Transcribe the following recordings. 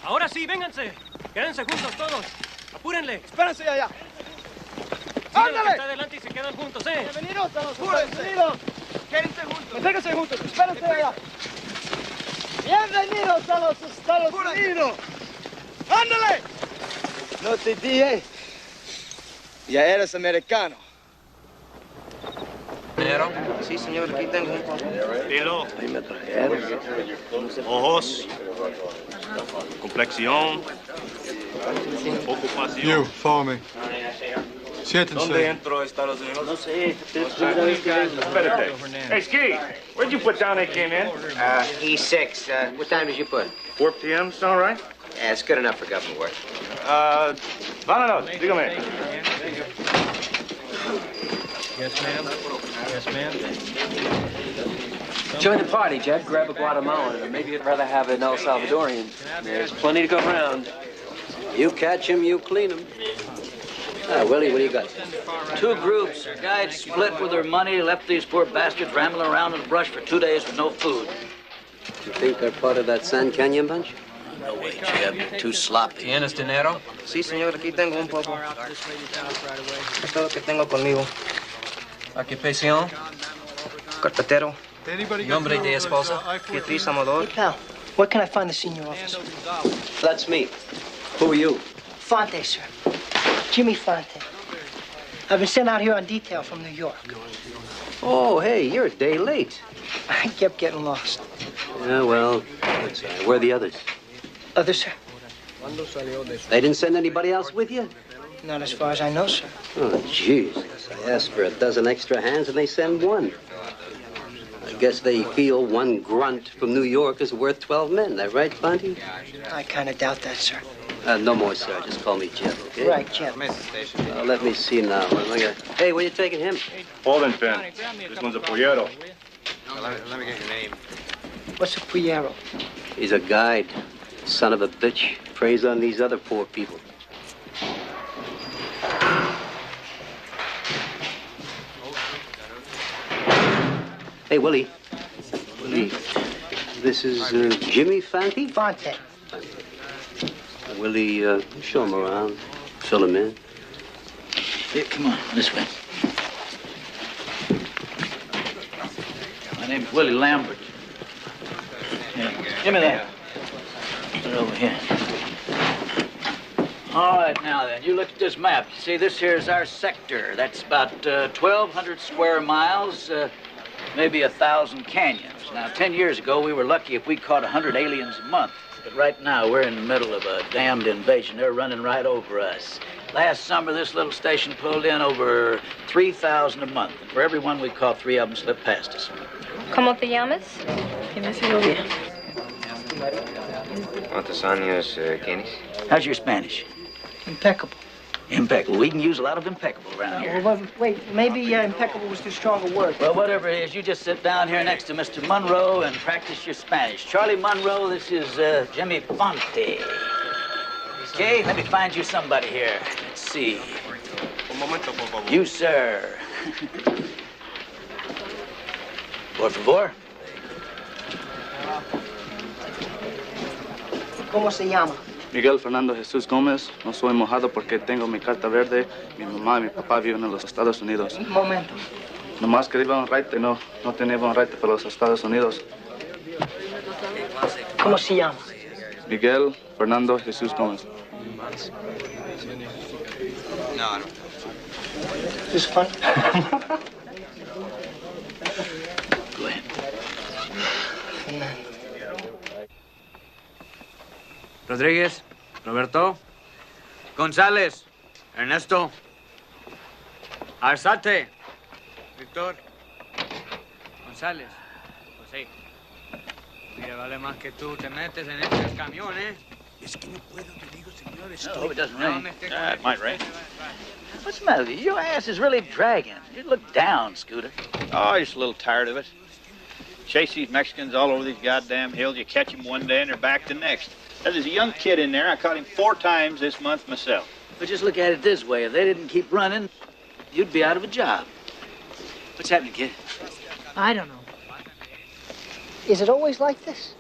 Ahora sí, vénganse. Quédense juntos todos. Apúrenle. Espérense allá. ¡Ándale! Está adelante y se quedan juntos, Bienvenidos a los Estados Unidos. Quédense juntos. Manténganse juntos. Espérense allá. Bienvenidos a los Estados Unidos. ¡Ándale! No te dije. Ya eres americano. ¿Dinero? Sí, señor, aquí tengo. Pelo. Ahí me trajeron. Ojos. Complexión. Ocupación. You, follow me. Siéntense. ¿Dónde entro a Estados Unidos? No sé. Espérate. Hey, Ski, where'd you put down they came in? E6. What time did you put? 4 p.m. Sound right? Yeah, it's good enough for government work. Vámonos, dígame. Yes, ma'am. Yes, ma'am. Join the party, Jeb. Grab a Guatemalan, or maybe you'd rather have an El Salvadorian. There's plenty to go around. You catch him, you clean him. Willie, what do you got? 2 groups. Guides split with their money, left these poor bastards rambling around in the brush for 2 days with no food. You think they're part of that San Canyon bunch? No way, Jeb. Too sloppy. ¿Tienes dinero? Sí, señor, aquí tengo un poco. Esto es lo que tengo conmigo. Ocupación? Carpetero. Nombre de esposa? Beatriz Amador. Hey, pal, where can I find the senior officer? That's me. Who are you? Fonte, sir. Jimmy Fonte. I've been sent out here on detail from New York. Oh, hey, you're a day late. I kept getting lost. Yeah, well, that's all right. Where are the others? Others, sir? They didn't send anybody else with you? Not as far as I know, sir. Oh, jeez. I asked for a dozen extra hands, and they send one. I guess they feel one grunt from New York is worth 12 men. That right, Fonte? I kind of doubt that, sir. No more, sir. Just call me Jeb, okay? Right, Jeb. Let me see now. Hey, where you taking him? Holding pen. This one's a pollero. Let me get your name. What's a Puñero? He's a guide. Son of a bitch. Preys on these other poor people. Hey, Willie. Willie, this is Jimmy Fonte? Fonte. Willie, show him around. Fill him in. Here, come on, this way. My name's Willie Lambert. Here, give me that. Put it over here. All right, now then, you look at this map. You see, this here is our sector. That's about 1,200 square miles, maybe 1,000 canyons. Now, 10 years ago, we were lucky if we caught 100 aliens a month. But right now, we're in the middle of a damned invasion. They're running right over us. Last summer, this little station pulled in over 3,000 a month. And for every one we caught, 3 of them slipped past us. ¿Cómo te llamas? ¿Tienes novia? ¿Cuántos años tienes? How's your Spanish? Impeccable. Impeccable. We can use a lot of impeccable around here. Well, wait, maybe impeccable was too strong a word. Well, whatever it is, you just sit down here next to Mr. Monroe and practice your Spanish. Charlie Monroe, this is Jimmy Fonte. Okay, let me find you somebody here. Let's see. You, sir. Por favor. ¿Cómo se llama? Miguel Fernando Jesús Gómez. No soy mojado porque tengo mi carta verde. Mi mamá y mi papá viven en los Estados Unidos. Un momento. Nomás que iba un raite, no tenía un raite para los Estados Unidos. ¿Cómo se llama? Miguel Fernando Jesús Gómez. No. Is this fun? Go ahead. Rodríguez, Roberto, González, Ernesto, Arzate, Víctor, González, José. Mira, vale más que tú te metes en este camión, ¿eh? Es que no puedo, te digo, señor. I hope it doesn't rain. It might rain. What's the matter with you? Your ass is really dragging. You look down, Scooter. Oh, just a little tired of it. Chase these Mexicans all over these goddamn hills. You catch them one day and they're back the next. There's a young kid in there. I caught him 4 times this month myself. But just look at it this way. If they didn't keep running, you'd be out of a job. What's happening, kid? I don't know. Is it always like this?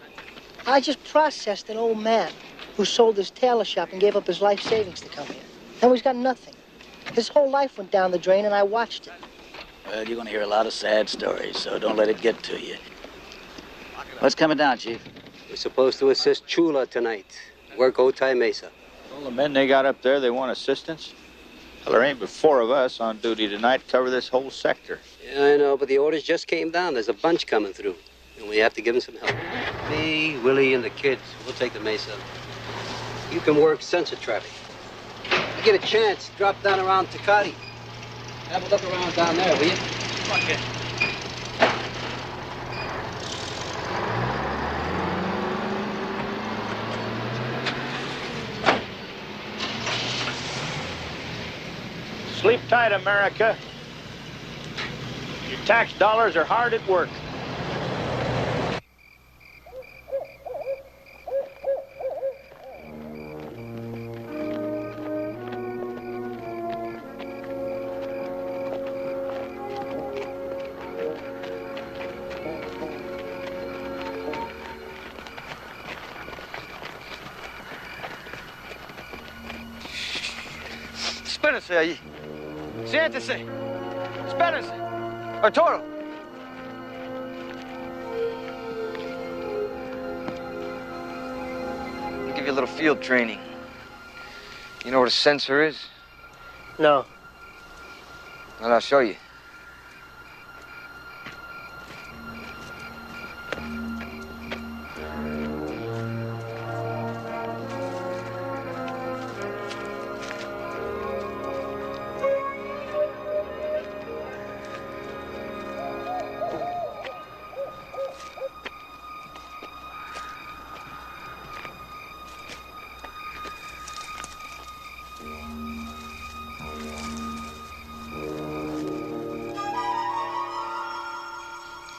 I just processed an old man. who sold his tailor shop and gave up his life savings to come here. Now he's got nothing. His whole life went down the drain, and I watched it. Well, you're going to hear a lot of sad stories, so don't let it get to you. What's coming down, Chief? We're supposed to assist Chula tonight. Work Otay Mesa. Well, the men they got up there, they want assistance. Well, there ain't but 4 of us on duty tonight to cover this whole sector. Yeah, I know, but the orders just came down. There's a bunch coming through, and we have to give them some help. Me, Willie, and the kids, we'll take the Mesa. You can work sensor traffic. You get a chance, drop down around Tecate. Have a look around down there, will you? Okay. Sleep tight, America. Your tax dollars are hard at work. Espérense allí. Siéntese. Espérense. Arturo. I'll give you a little field training. You know what a sensor is? No. Well, I'll show you.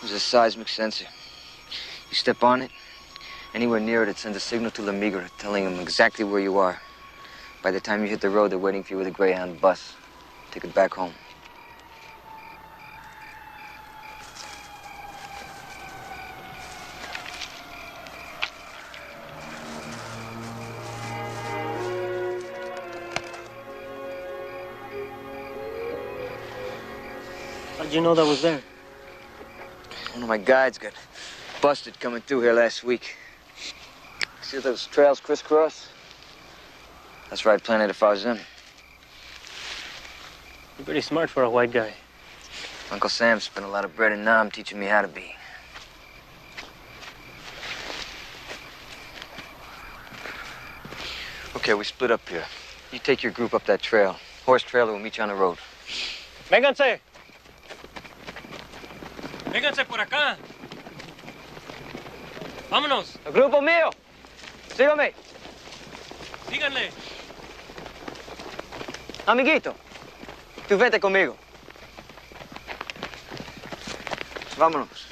It's a seismic sensor. You step on it, anywhere near it, it sends a signal to La Migra, telling them exactly where you are. By the time you hit the road, they're waiting for you with a Greyhound bus. Take it back home. How'd you know that was there? One of my guides got busted coming through here last week. See those trails crisscross? That's where I'd plan it if I was them. You're pretty smart for a white guy. Uncle Sam spent a lot of bread in Nam teaching me how to be. Okay, we split up here. You take your group up that trail. Horse trailer will meet you on the road. Vénganse. Vénganse por acá. Vámonos. El grupo mío. Sígame. Síganle. Amiguito, tú vete conmigo. Vámonos.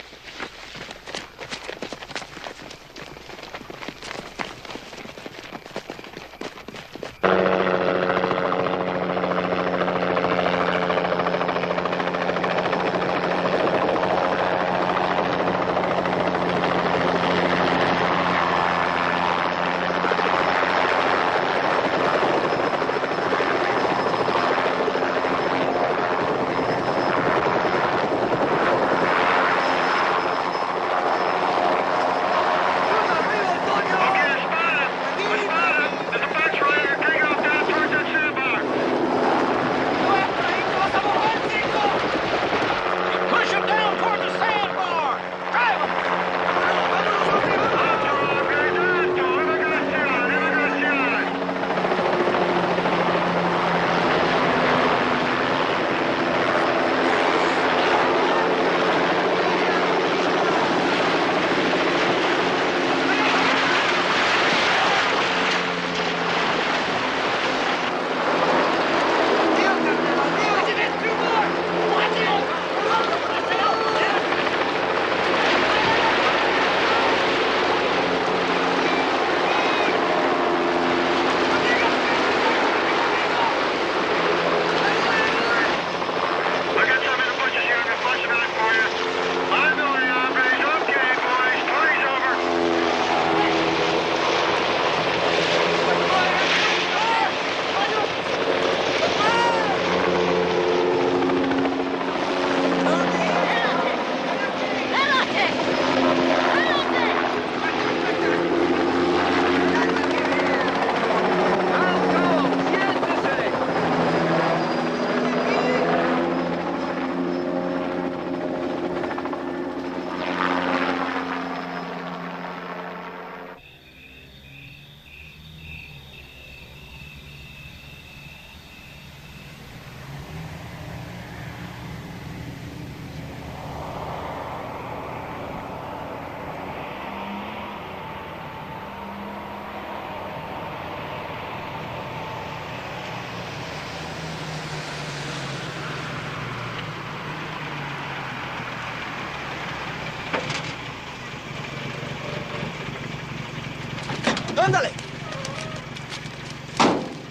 ¡Ándale!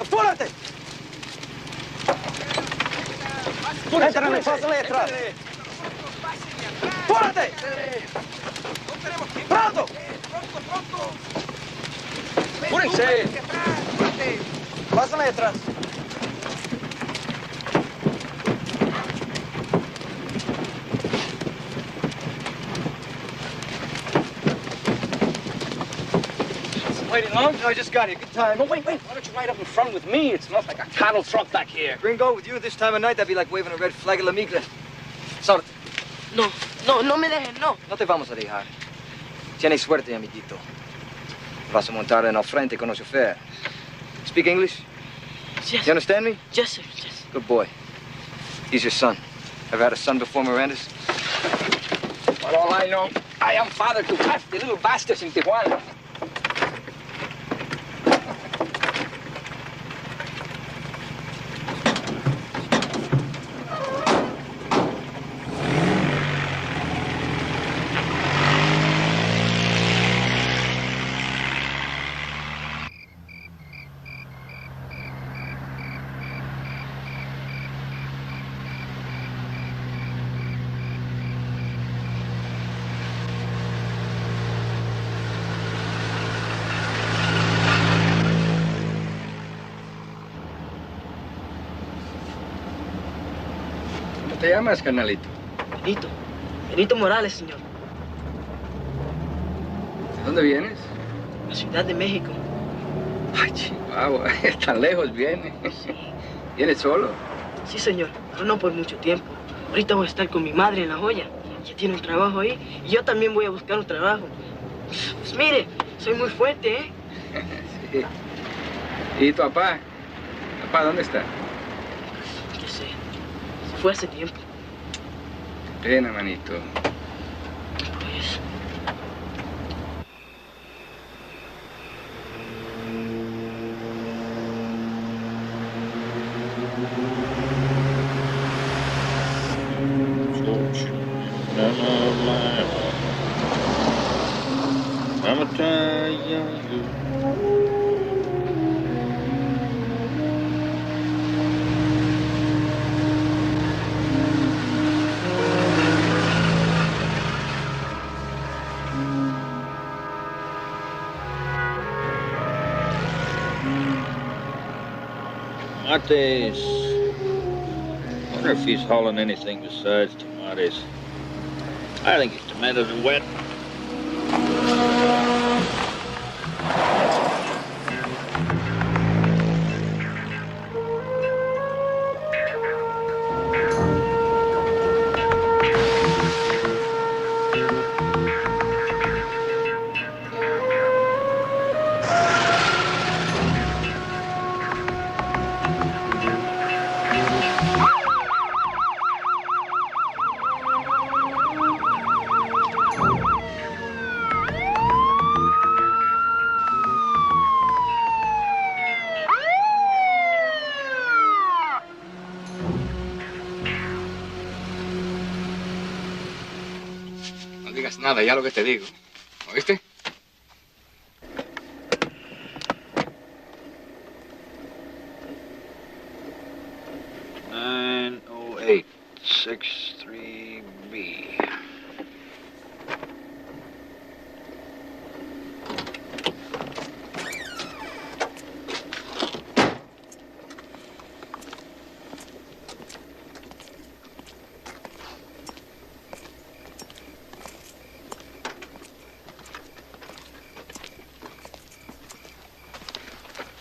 ¡Apúrate! ¡Éntrale, pásale atrás! ¡Apúrate! ¡Pronto! ¡Apúrense! ¡Pásale atrás! Waiting long? No, I just got here. Good time. Oh, wait. Why don't you ride up in front with me? It smells like a cattle truck back here. Gringo, with you at this time of night, that'd be like waving a red flag a la migra. Sort. No me dejen, no. No te vamos a dejar. Tienes suerte, amiguito. Vas a montar en el frente con el chofer. Speak English? Yes. You understand me? Yes, sir. Yes. Good boy. He's your son. Ever had a son before Miranda's? For all I know, I am father to half the little bastards in Tijuana. ¿Cómo te llamas, carnalito? Benito Morales, señor. ¿De dónde vienes? La Ciudad de México. Ay, Chihuahua, tan lejos viene. Sí. ¿Vienes solo? Sí, señor, pero no por mucho tiempo. Ahorita voy a estar con mi madre en La Joya. Ella tiene un trabajo ahí y yo también voy a buscar un trabajo. Pues mire, soy muy fuerte, ¿eh? Sí. ¿Y tu papá? ¿Papá dónde está? Yo sé. Se fue hace tiempo. Qué pena, manito. Pues... Tomates. Wonder if he's hauling anything besides tomatoes. I think his tomatoes are wet. No digas nada, ya lo que te digo. ¿Oíste? B.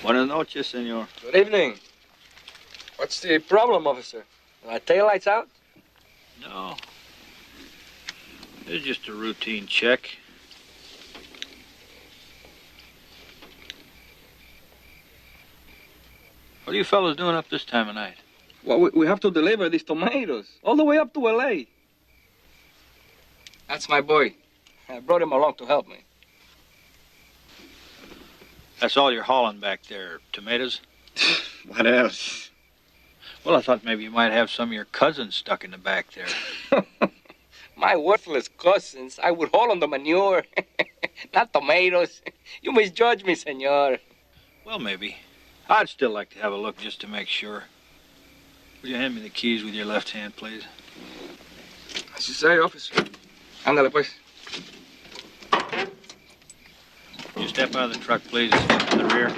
Buenas noches, senor. Good evening. What's the problem, officer? Are my taillights out? No. It's just a routine check. What are you fellas doing up this time of night? Well, we have to deliver these tomatoes all the way up to L.A. That's my boy. I brought him along to help me. That's all you're hauling back there, tomatoes? What else? Well, I thought maybe you might have some of your cousins stuck in the back there. My worthless cousins, I would haul on the manure, not tomatoes. You misjudge me, senor. Well, maybe. I'd still like to have a look just to make sure. Will you hand me the keys with your left hand, please? As you say, officer. Ándale, pues. You step out of the truck, please, and step to the rear.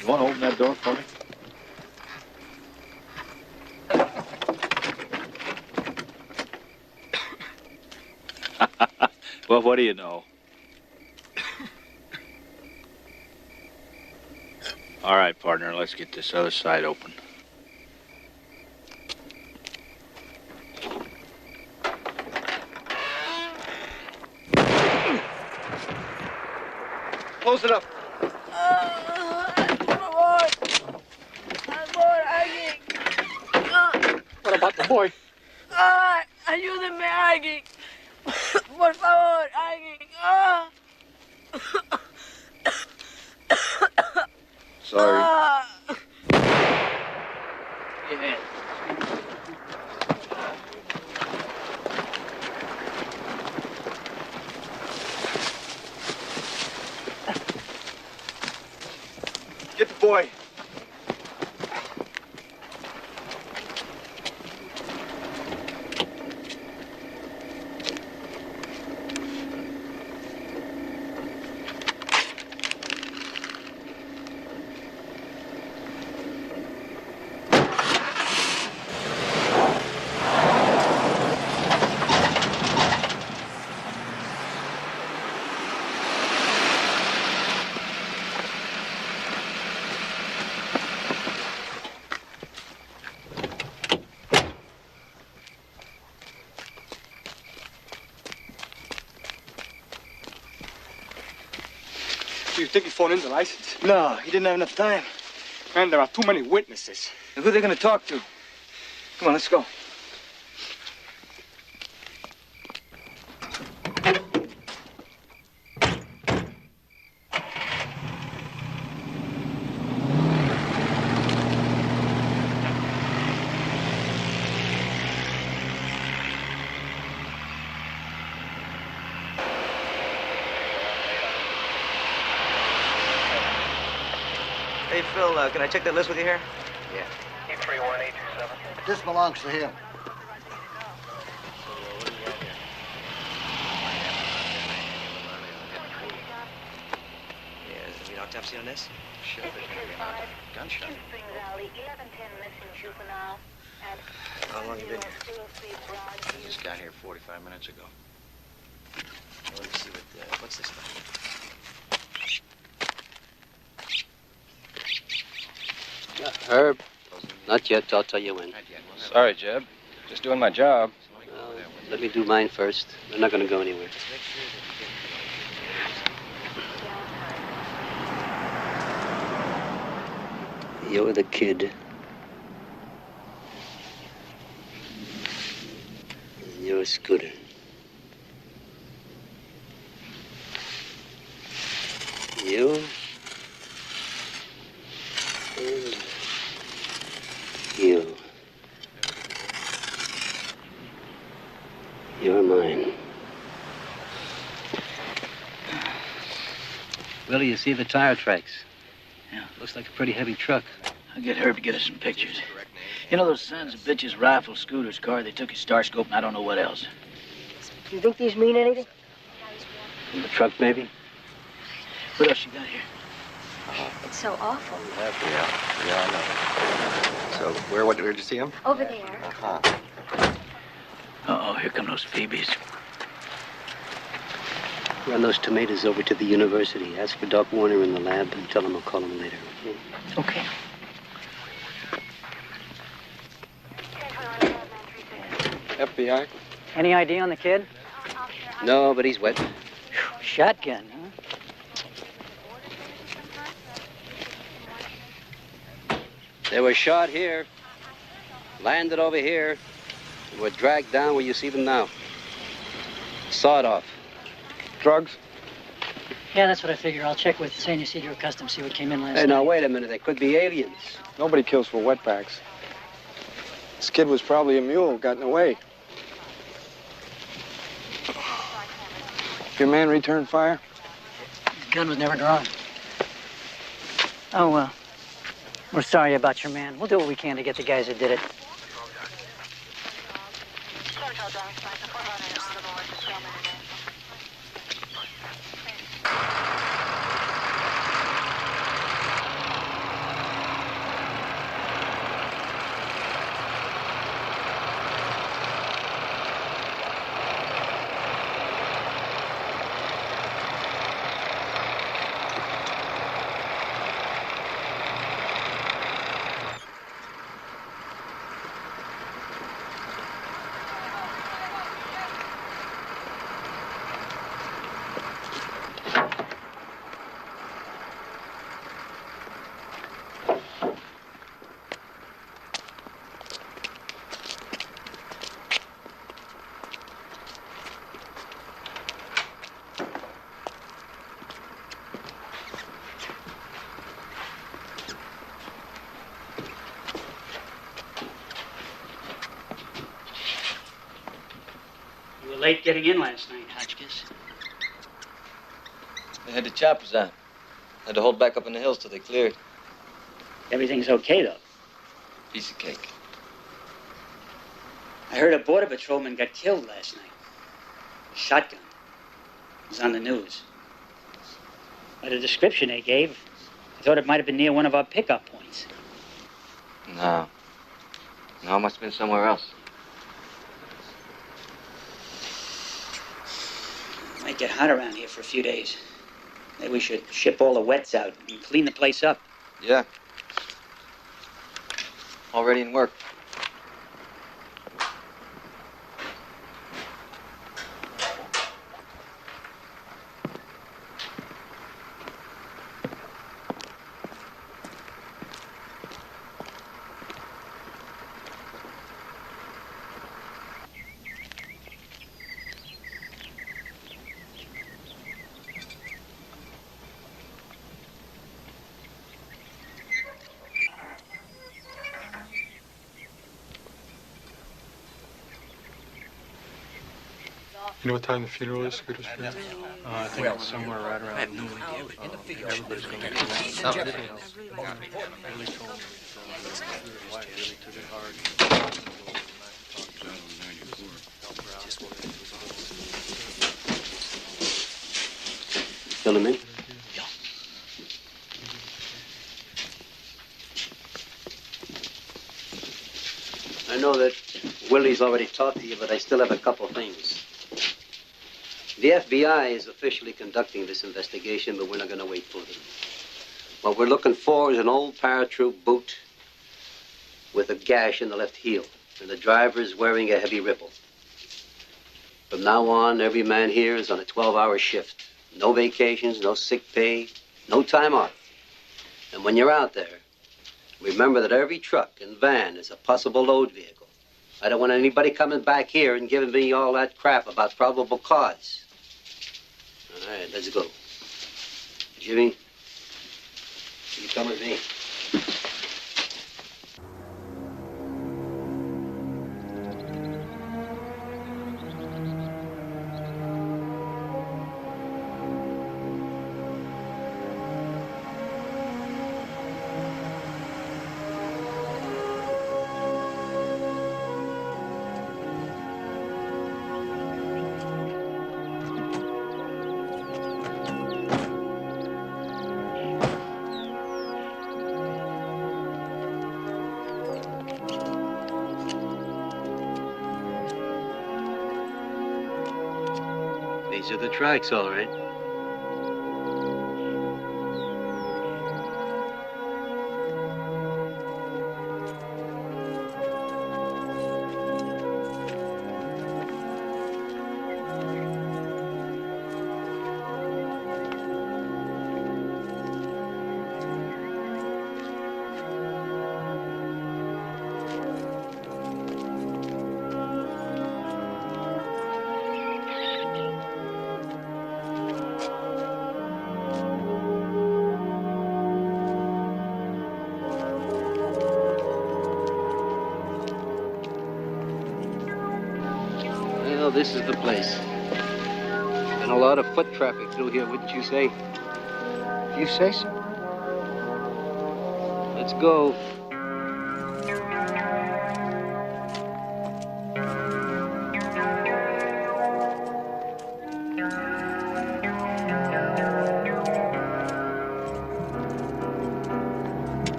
You want to open that door for me? Well, what do you know? All right, partner, let's get this other side open. Close it up. What about the boy? Ayúdenme, alguien. Por favor, alguien. Sorry. Yeah. Get the boy. Do you think he phoned in the license? No, he didn't have enough time. Man, there are too many witnesses. And who are they going to talk to? Come on, let's go. Hey, Phil, can I check that list with you here? Yeah. E31827. This belongs to him. Yeah, is there an autopsy on this? Sure, there's going to be another gunshot. How long you been here? I just got here 45 minutes ago. Well, let me see what's this stuff? Herb, not yet. I'll tell you when. Sorry, Jeb. Just doing my job. Well, let me do mine first. They're not going to go anywhere. You're the kid. And you're a scooter. You. And you. You're mine. Willie, you see the tire tracks? Yeah. Looks like a pretty heavy truck. I'll get Herb to get us some pictures. You know those sons of bitches rifle Scooter's car? They took his star scope and I don't know what else. Do you think these mean anything? The truck, maybe? What else you got here? It's so awful. Yeah, I know. So, where'd you see him? Over there. Uh-huh. Uh-oh, here come those Phoebes. Run those tomatoes over to the university. Ask for Doc Warner in the lab and tell him I'll call him later, okay? Okay. FBI? Any ID on the kid? No, but he's wet. Shotgun, huh? They were shot here, landed over here, and were dragged down where you see them now. Sawed off. Drugs? Yeah, that's what I figure. I'll check with San Ysidro Customs, see what came in last night. Hey, now, wait a minute. They could be aliens. Nobody kills for wetbacks. This kid was probably a mule, gotten away. Your man returned fire? His gun was never drawn. Oh, well. We're sorry about your man. We'll do what we can to get the guys that did it. Late getting in last night, Hotchkiss. They had the choppers on. Had to hold back up in the hills till they cleared. Everything's okay, though. Piece of cake. I heard a border patrolman got killed last night. Shotgun. It was on the news. By the description they gave, I thought it might have been near one of our pickup points. No. No, it must have been somewhere else. Might get hot around here for a few days. Maybe we should ship all the wets out and clean the place up. Yeah. Already in work. You know what time the funeral is, Scooter's funeral? I think it's somewhere right around. I have no idea. In the field. Everybody's going to be Billy told me his wife really took it hard. Fill him in? I know that Willie's already talked to you, but I still have a couple things. The FBI is officially conducting this investigation, but we're not going to wait for them. What we're looking for is an old paratroop boot with a gash in the left heel, and the driver is wearing a heavy ripple. From now on, every man here is on a 12-hour shift. No vacations, no sick pay, no time off. And when you're out there, remember that every truck and van is a possible load vehicle. I don't want anybody coming back here and giving me all that crap about probable cause. All right, let's go. Jimmy, you come with me. These are the tracks, all right. Well, this is the place. And a lot of foot traffic through here, wouldn't you say? You say so. Let's go.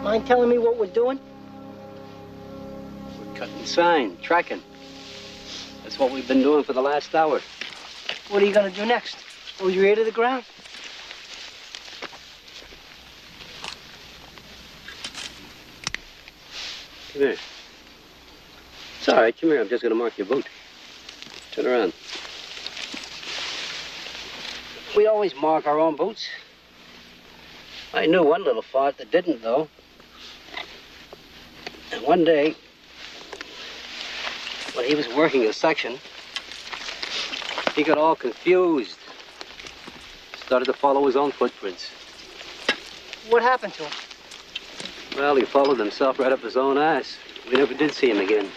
Mind telling me what we're doing? We're cutting sign, tracking. That's what we've been doing for the last hour. What are you gonna do next? Hold your ear to the ground? Come here. It's all right. Come here. I'm just going to mark your boot. Turn around. We always mark our own boots. I knew one little fart that didn't, though. And one day, when he was working a section, he got all confused. Started to follow his own footprints. What happened to him? Well, he followed himself right up his own ass. We never did see him again.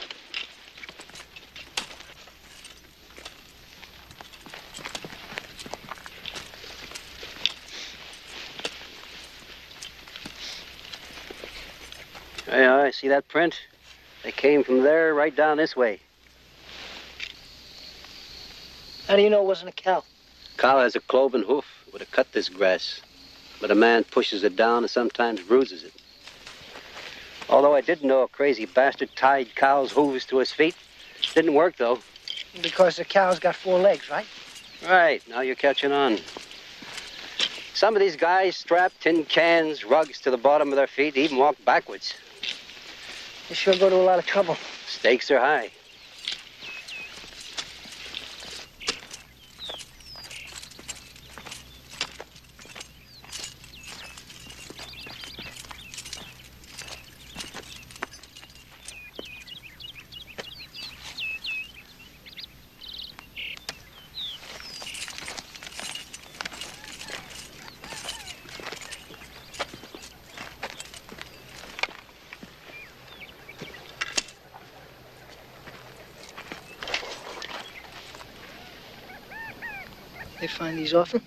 Yeah, see that print? They came from there right down this way. How do you know it wasn't a cow? Cow has a cloven hoof. Would have cut this grass. But a man pushes it down and sometimes bruises it. Although I did know a crazy bastard tied cow's hooves to his feet. Didn't work, though. Because the cow's got 4 legs, right? Right, now you're catching on. Some of these guys strap tin cans, rugs to the bottom of their feet, even walk backwards. They sure go to a lot of trouble. Stakes are high. They find these often?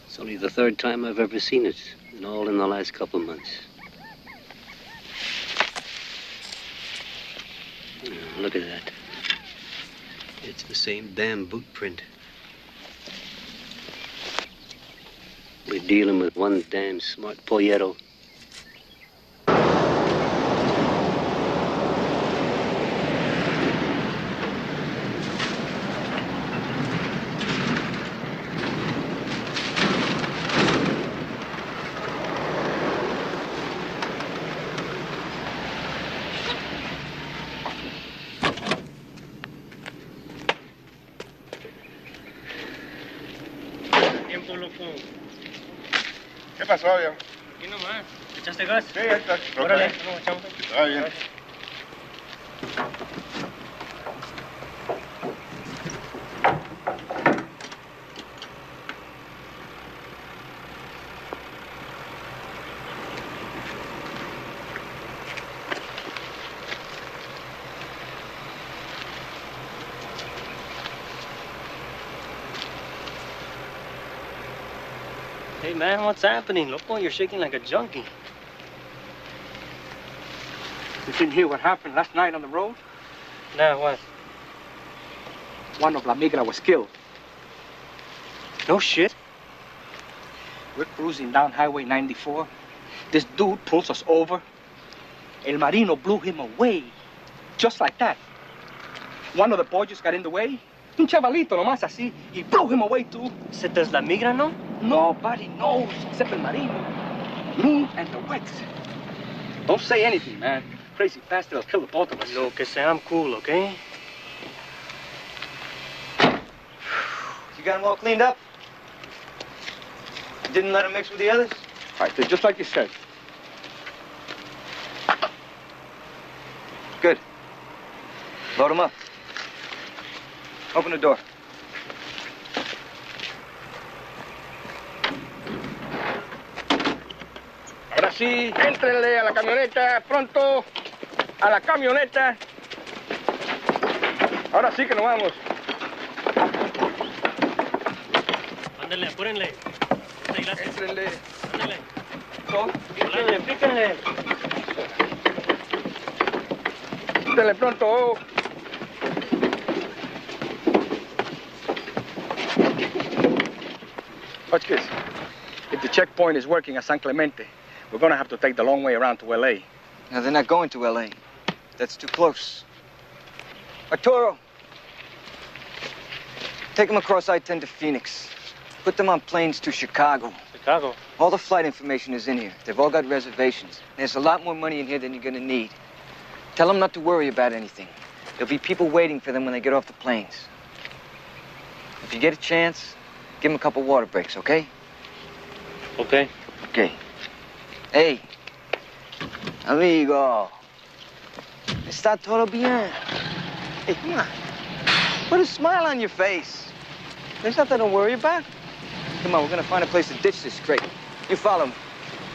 It's only the 3rd time I've ever seen it, and all in the last couple of months. Look at that. It's the same damn boot print. We're dealing with one damn smart polletto. ¿Qué pasó, viejo? Aquí nomás. ¿Echaste gas? Sí, ahí está. Órale, no, echamos. Está bien. Hey, man, what's happening? Loco, you're shaking like a junkie. You didn't hear what happened last night on the road? Nah, what? One of La Migra was killed. No shit. We're cruising down Highway 94. This dude pulls us over. El Marino blew him away. Just like that. One of the boys got in the way. Un chavalito nomás así. He blew him away, too. ¿Se te es La Migra, no? Nobody knows except El Marino. Me and the Wex. Don't say anything, man. Crazy bastard will kill the both of us. Lo que sea, I'm cool, okay? You got them all cleaned up? Didn't let him mix with the others? All right, just like you said. Good. Load him up. Open the door. Ahora sí, éntrenle a la camioneta, pronto. A la camioneta. Ahora sí que nos vamos. Ándenle, apúrenle. Éntrenle. Ándenle. Píquenle, píquenle. Éntrenle pronto. Watch this. If the checkpoint is working at San Clemente, we're going to have to take the long way around to L.A. Now, they're not going to L.A. That's too close. Arturo, take them across I-10 to Phoenix. Put them on planes to Chicago. Chicago? All the flight information is in here. They've all got reservations. There's a lot more money in here than you're going to need. Tell them not to worry about anything. There'll be people waiting for them when they get off the planes. If you get a chance, give them a couple water breaks, okay? Okay. Okay. Hey, amigo. Está todo bien. Hey, come on. Put a smile on your face. There's nothing to worry about. Come on, we're gonna find a place to ditch this crate. You follow me.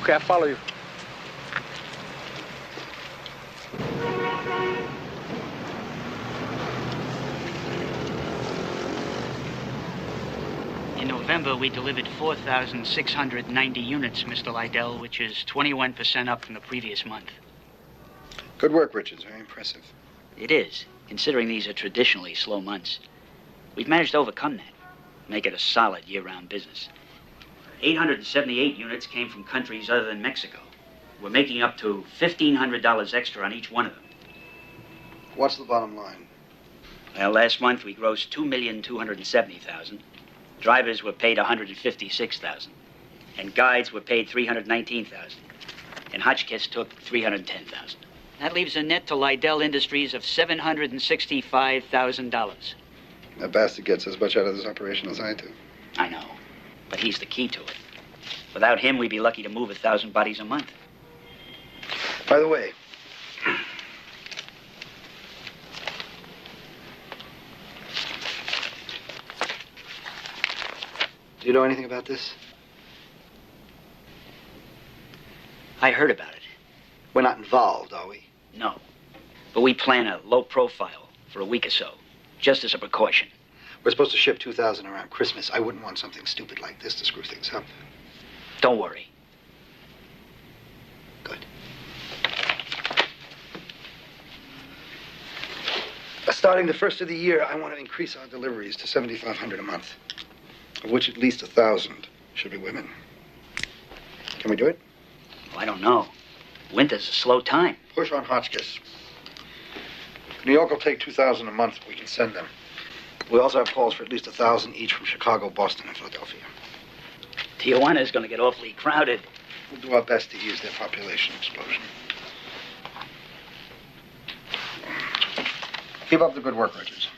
Okay, I'll follow you. In November, we delivered 4,690 units, Mr. Lydell, which is 21% up from the previous month. Good work, Richards. Very impressive. It is, considering these are traditionally slow months. We've managed to overcome that, make it a solid year-round business. 878 units came from countries other than Mexico. We're making up to $1,500 extra on each one of them. What's the bottom line? Well, last month we grossed $2,270,000. Drivers were paid $156,000, and guides were paid $319,000. And Hotchkiss took $310,000. That leaves a net to Lydell Industries of $765,000. That bastard gets as much out of this operation as I do. I know, but he's the key to it. Without him, we'd be lucky to move 1,000 bodies a month. By the way, do you know anything about this? I heard about it. We're not involved, are we? No. But we plan a low profile for a week or so, just as a precaution. We're supposed to ship 2,000 around Christmas. I wouldn't want something stupid like this to screw things up. Don't worry. Good. Starting the first of the year, I want to increase our deliveries to 7,500 a month, of which at least 1,000 should be women. Can we do it? Well, I don't know. Winter's a slow time. Push on Hotchkiss. New York will take 2,000 a month. We can send them. We also have calls for at least 1,000 each from Chicago, Boston, and Philadelphia. Tijuana's going to get awfully crowded. We'll do our best to ease their population explosion. Keep up the good work, Richards.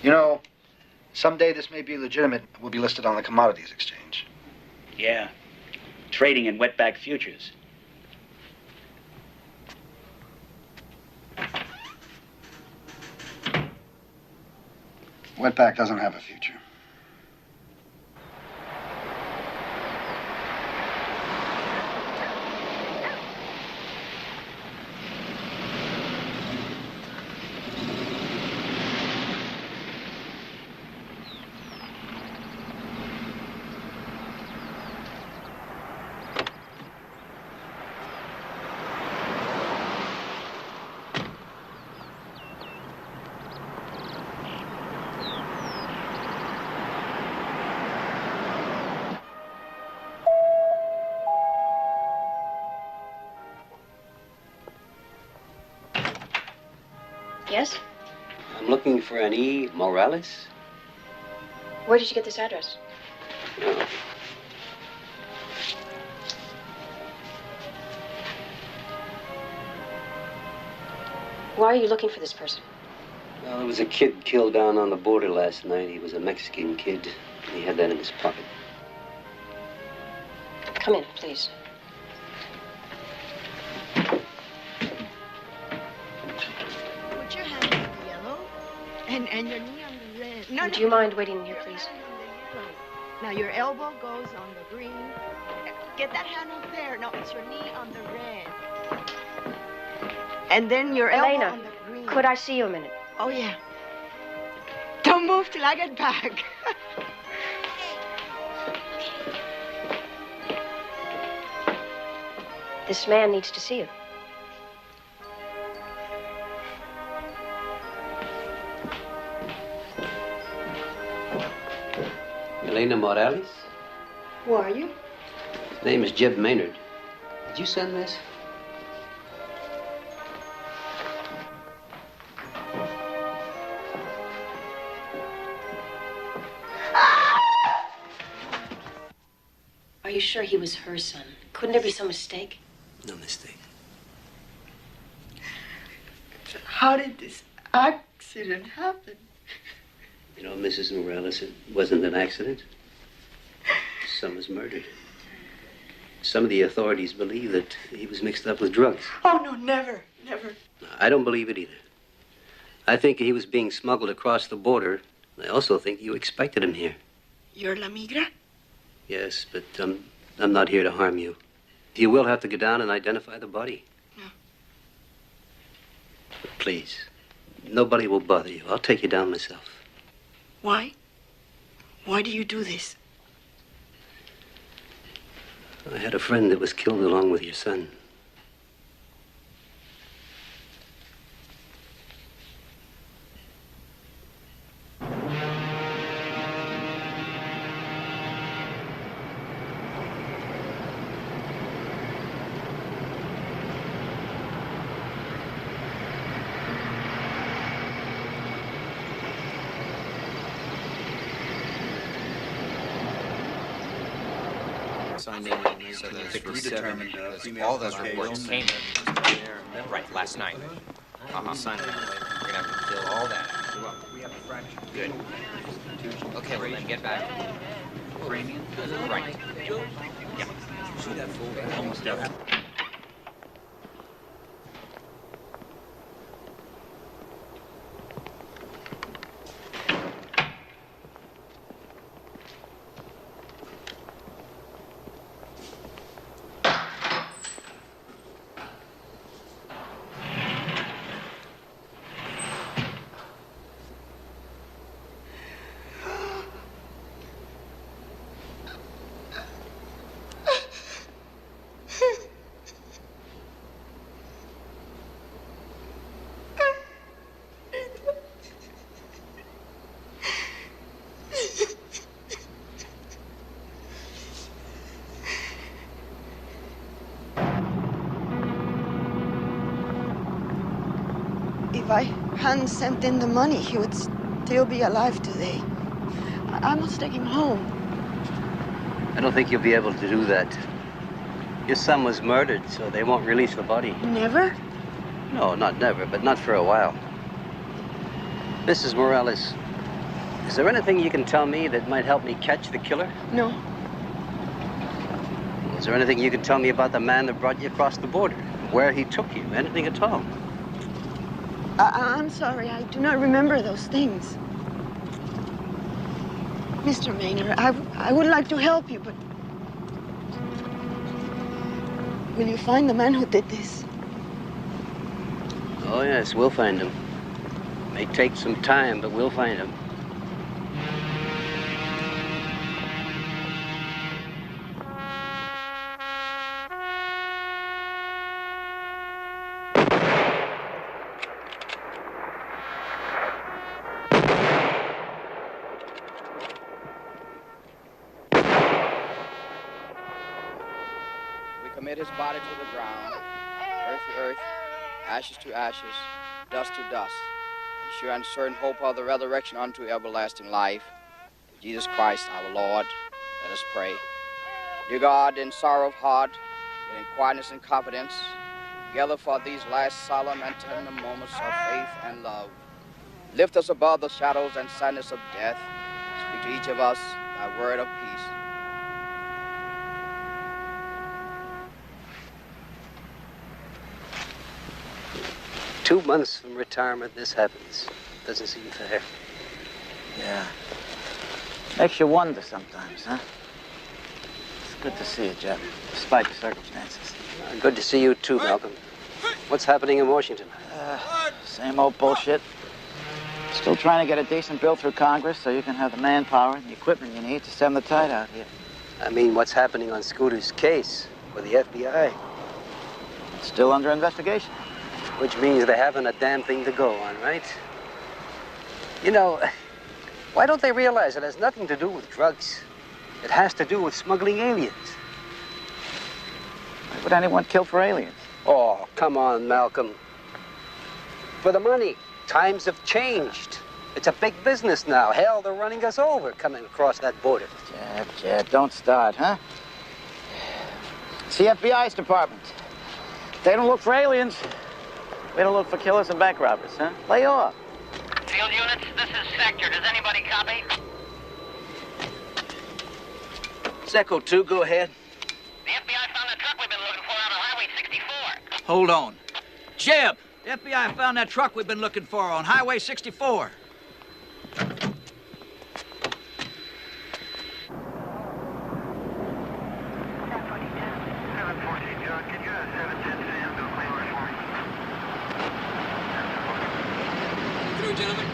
You know, someday this may be legitimate. We'll be listed on the commodities exchange. Yeah. Trading in wetback futures. Wetback doesn't have a future. Yes? I'm looking for an E. Morales. Where did you get this address? No. Why are you looking for this person? Well, there was a kid killed down on the border last night. He was a Mexican kid. He had that in his pocket. Come in, please. Put your hand on the yellow and your knee on the red. No, Do you mind waiting in here, please? Now your elbow goes on the green. Get that hand up there. No, it's your knee on the red. And then your elbow on the green. Could I see you a minute? Oh, yeah. Don't move till I get back. This man needs to see you. Elena Morales? Who are you? His name is Jeb Maynard. Did you send this? Are you sure he was her son? Couldn't there be some mistake? No mistake. How did this accident happen? You know, Mrs. Morales, it wasn't an accident. Son was murdered. Some of the authorities believe that he was mixed up with drugs. Oh, no, never, never. I don't believe it either. I think he was being smuggled across the border. I also think you expected him here. You're La Migra? Yes, but I'm not here to harm you. You will have to go down and identify the body. No. But please, nobody will bother you. I'll take you down myself. Why? Why do you do this? I had a friend that was killed along with your son. Predetermined. All those reports came in. Right, last night. Sign it later. We're gonna have to fill all that out. We have a fraction. Good. Okay, well then get back. Premium? Right. Yeah. See that fool? Almost done. If I hadn't sent in the money, he would still be alive today. I must take him home. I don't think you'll be able to do that. Your son was murdered, so they won't release the body. Never? No, not never, but not for a while. Mrs. Morales, is there anything you can tell me that might help me catch the killer? No. Is there anything you can tell me about the man that brought you across the border? Where he took you? Anything at all? I'm sorry, I do not remember those things. Mr. Maynard, I would like to help you, but... Will you find the man who did this? Oh, yes, we'll find him. May take some time, but we'll find him. Commit his body to the ground, earth to earth, ashes to ashes, dust to dust, and sure and certain hope of the resurrection unto everlasting life. Jesus Christ, our Lord, let us pray. Dear God, in sorrow of heart, and in quietness and confidence, together for these last solemn and tender moments of faith and love. Lift us above the shadows and sadness of death. Speak to each of us thy word of peace. Two months from retirement, this happens. Doesn't seem fair. Yeah. Makes you wonder sometimes, huh? It's good to see you, Jeb, despite the circumstances. Good to see you too, Malcolm. What's happening in Washington? Same old bullshit. Still trying to get a decent bill through Congress so you can have the manpower and the equipment you need to stem the tide out here. I mean, what's happening on Scooter's case with the FBI? It's still under investigation. Which means they haven't a damn thing to go on, right? You know, why don't they realize it has nothing to do with drugs? It has to do with smuggling aliens. Why would anyone kill for aliens? Oh, come on, Malcolm. For the money. Times have changed. It's a big business now. Hell, they're running us over coming across that border. Jeb, don't start, huh? It's the FBI's department. They don't look for aliens. We don't look for killers and bank robbers, huh? Lay off. Field units, this is Sector. Does anybody copy? Echo 2, go ahead. The FBI found the truck we've been looking for out on Highway 64. Hold on. Jeb, the FBI found that truck we've been looking for on Highway 64. Through, gentlemen.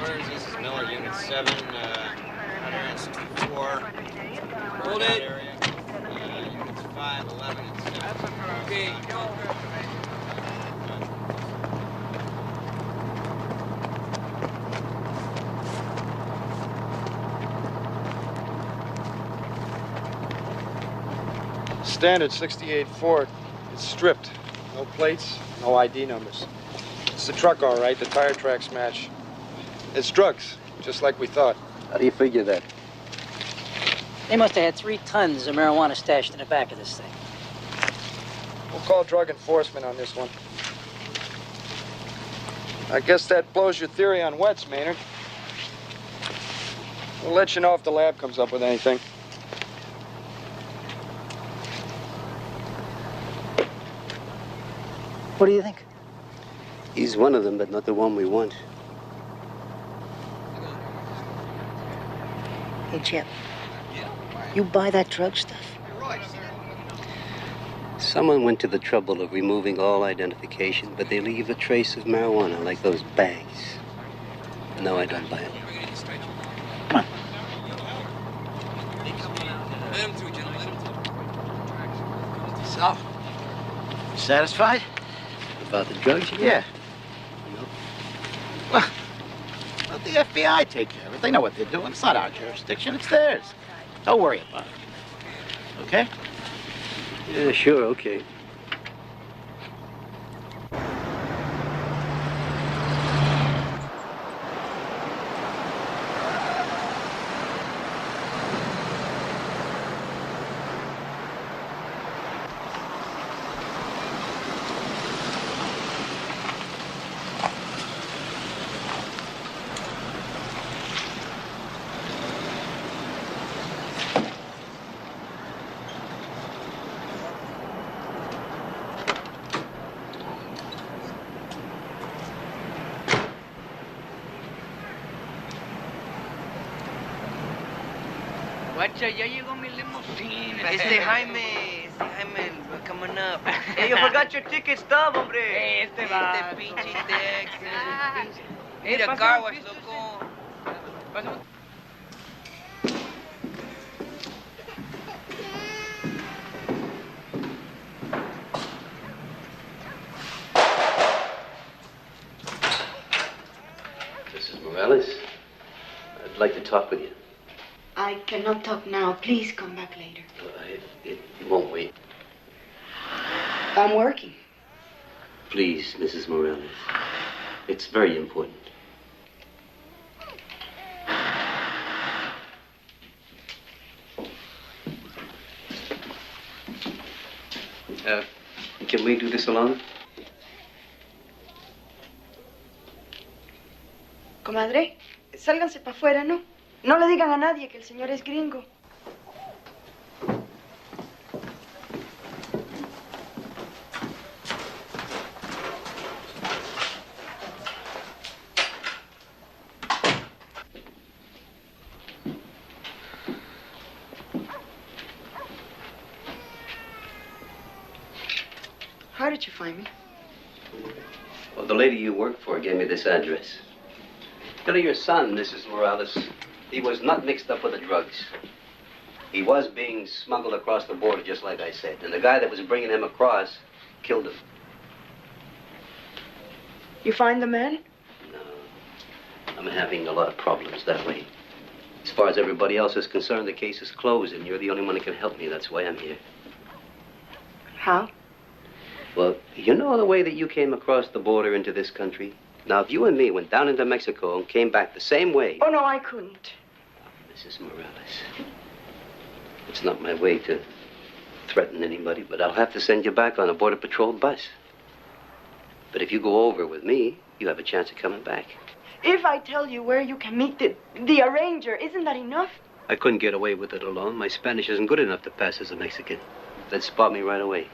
Orders, this is Miller, Unit 7, out area 64. Hold it. Area. Units 5, 11, and 7. Okay. Standard 68 Ford. It's stripped. No plates, no ID numbers. It's the truck, all right. The tire tracks match. It's drugs, just like we thought. How do you figure that? They must have had 3 tons of marijuana stashed in the back of this thing. We'll call drug enforcement on this one. I guess that blows your theory on wets, Maynard. We'll let you know if the lab comes up with anything. What do you think? He's one of them, but not the one we want. Hey, Jeb, you buy that drug stuff? Someone went to the trouble of removing all identification, but they leave a trace of marijuana, like those bags. No, I don't buy it. Come on. Let him through, gentlemen. Let him through. So, satisfied? About the drugs? Yeah. Well, let the FBI take care of it. They know what they're doing. It's not our jurisdiction, it's theirs. Don't worry about it. Okay? Yeah, sure, okay. Guacha, ya llegó mi limusine. Jaime, we're coming up. Hey, you forgot your ticket stub, hombre. Este va. Este pinche Texas. Need a car wash, loco. Mrs. Morales, I'd like to talk with you. I cannot talk now. Please come back later. It won't wait. I'm working. Please, Mrs. Morales. It's very important. Can we do this alone? Comadre, sálganse para afuera, ¿no? No le digan a nadie que el señor es gringo. How did you find me? Well, the lady you work for gave me this address. Tell her your son, Mrs. Morales, he was not mixed up with the drugs. He was being smuggled across the border, just like I said. And the guy that was bringing him across killed him. You find the man? I'm having a lot of problems that way. As far as everybody else is concerned, the case is closed, and you're the only one that can help me. That's why I'm here. How? Well, you know the way that you came across the border into this country? Now, if you and me went down into Mexico and came back the same way... Oh, no, I couldn't. Mrs. Morales, it's not my way to threaten anybody, but I'll have to send you back on a Border Patrol bus. But if you go over with me, you have a chance of coming back. If I tell you where you can meet the arranger, isn't that enough? I couldn't get away with it alone. My Spanish isn't good enough to pass as a Mexican. They'd spot me right away.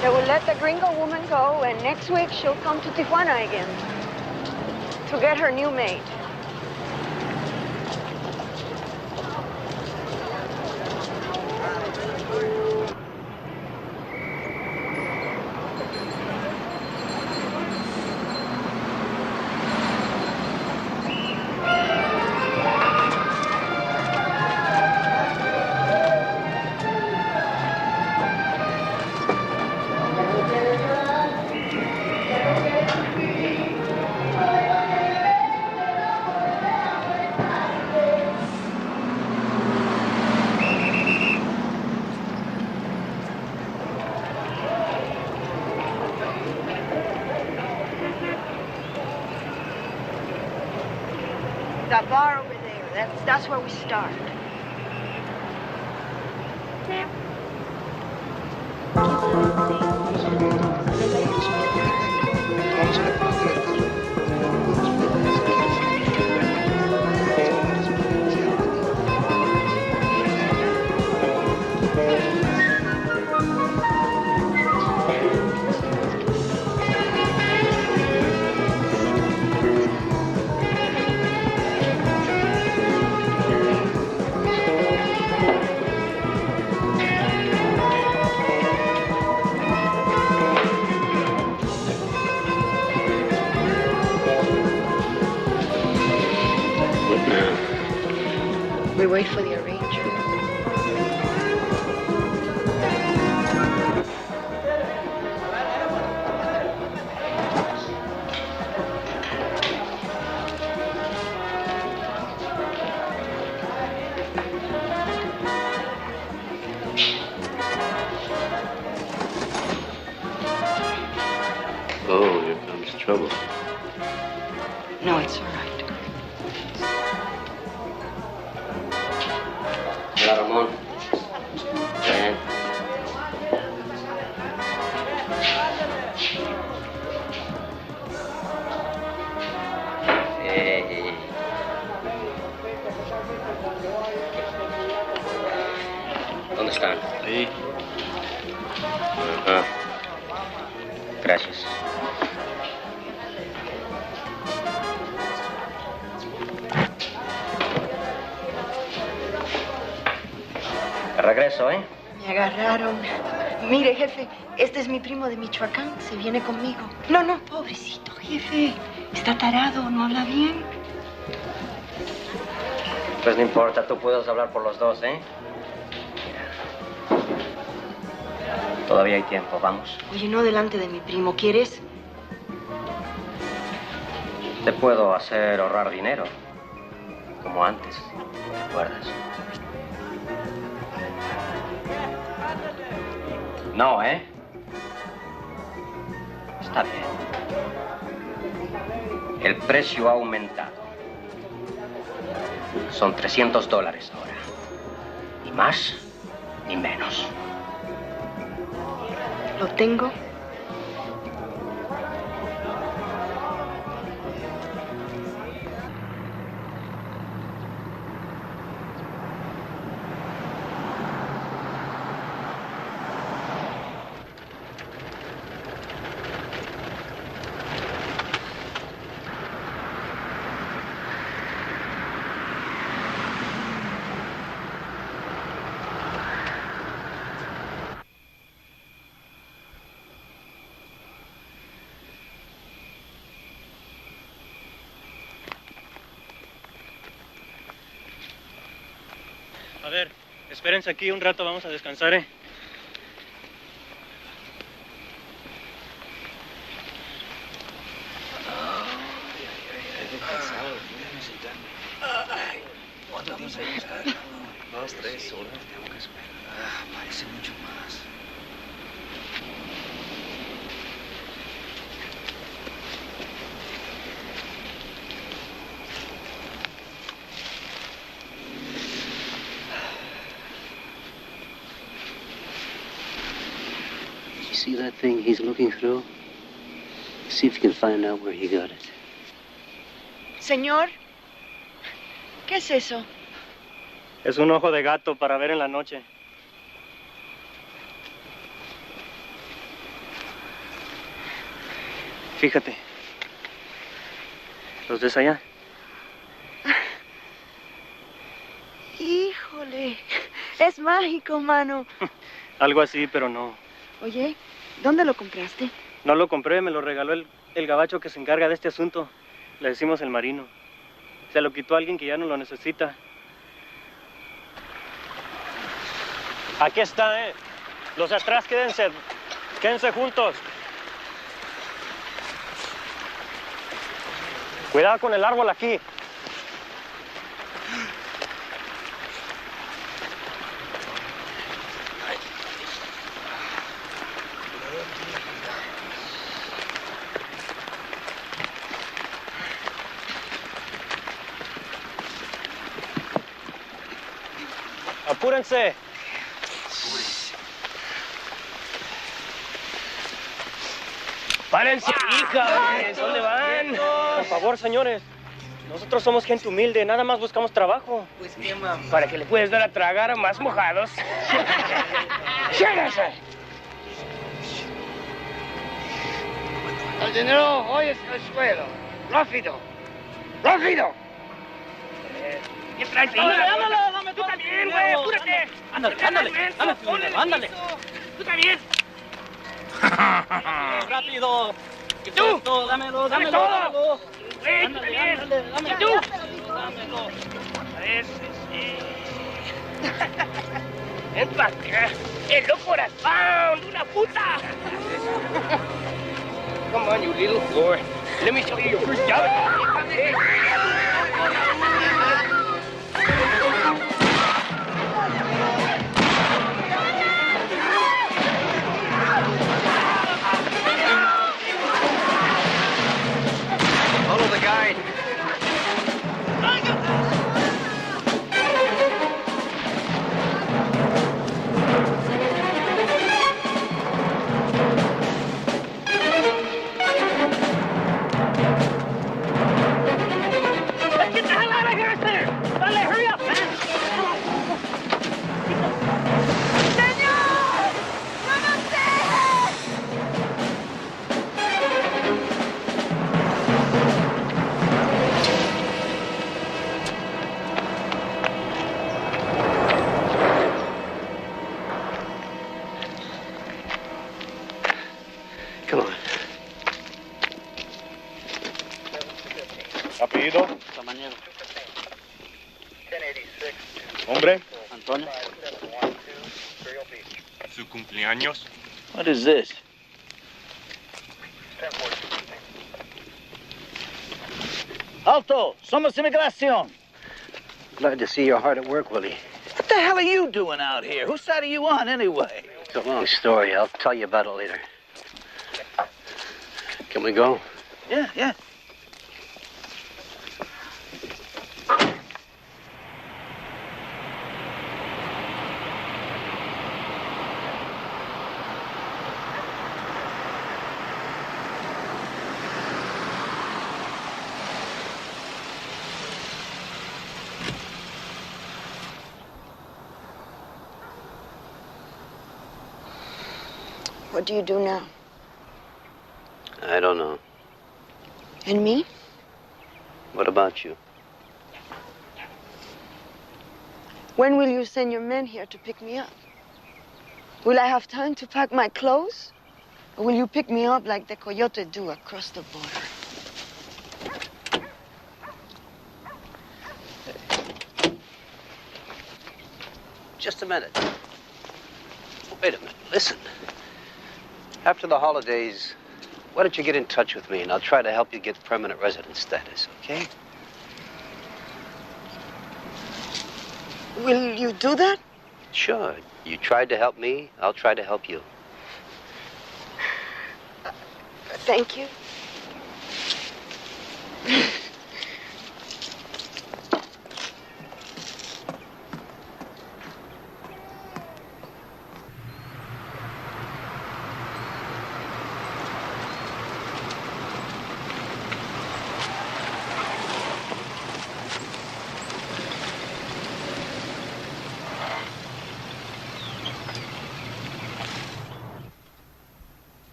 They will let the gringo woman go, and next week she'll come to Tijuana again to get her new maid. That bar over there, that's where we start. We wait for the arranger. Oh, here comes trouble. No, it's all right. Hola, Ramon. Ven. Hey. ¿Dónde están? Ahí. Ajá. Gracias. agarraron. Mire, jefe, este es mi primo de Michoacán. Se viene conmigo. No, no, pobrecito, jefe. Está tarado, no habla bien. Pues no importa, tú puedes hablar por los dos, ¿eh? Todavía hay tiempo, vamos. Oye, no delante de mi primo, ¿quieres? Te puedo hacer ahorrar dinero, como antes, ¿te acuerdas? No, ¿eh? Está bien. El precio ha aumentado. Son $300 ahora. Ni más, ni menos. ¿Lo tengo? A ver, espérense aquí un rato, vamos a descansar, ¿eh? ¿Cuánto tiempo hay que esperar? 2, 3 horas tengo que esperar. Parece mucho más. You see that thing he's looking through? See if you can find out where he got it. Señor, ¿qué es eso? Es un ojo de gato para ver en la noche. Fíjate. ¿Los ves allá? Híjole, es mágico, mano. Algo así, pero no. Oye, ¿dónde lo compraste? No lo compré, me lo regaló el gabacho que se encarga de este asunto. Le decimos el marino. Se lo quitó a alguien que ya no lo necesita. Aquí está, ¿eh? Los de atrás, quédense juntos. Cuidado con el árbol aquí. Apúrense. ¡Párense ahí, cabrones! ¿Dónde van? Por favor, señores. Nosotros somos gente humilde, nada más buscamos trabajo. Pues qué, mamá. Para que le puedas dar a tragar a más mojados. ¡Lléguense! El dinero hoy es el suelo. ¡Rápido! ¡Rápido! ¿Qué traes? Ándale, ¡Tú también, güey! ¡Apúrate! ¡Ándale! ¡Tú también! ¡Rápido! ¿Y tú? Dámelo, ¡Dame todo! ¡Güey, tú también! ¿Y tú? Dámelo. Ese sí. ¡Ven para acá! ¡El loco era found! ¡Una puta! Come on, you little whore. Let me show you your first job. Follow the guide. Get the hell out of here! Come on. Apellido? Samaniego. Hombre? Antonio. Su cumpleaños? What is this? Alto! Somos Inmigración! Glad to see you're hard at work, Willie. What the hell are you doing out here? Whose side are you on, anyway? It's a long story. I'll tell you about it later. Can we go? Yeah. What do you do now? I don't know. And me? What about you? When will you send your men here to pick me up? Will I have time to pack my clothes? Or will you pick me up like the coyote do across the border? Just a minute. Wait a minute. Listen. After the holidays, why don't you get in touch with me and I'll try to help you get permanent resident status, okay? Will you do that? Sure. You tried to help me, I'll try to help you. Thank you.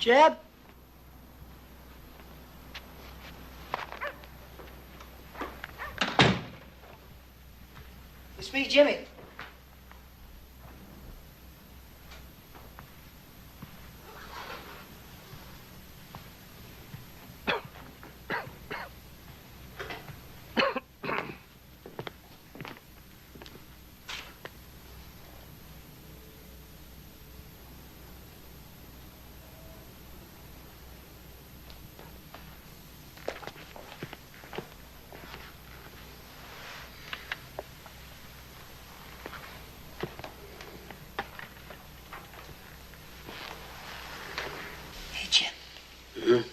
Jeb? It's me, Jimmy.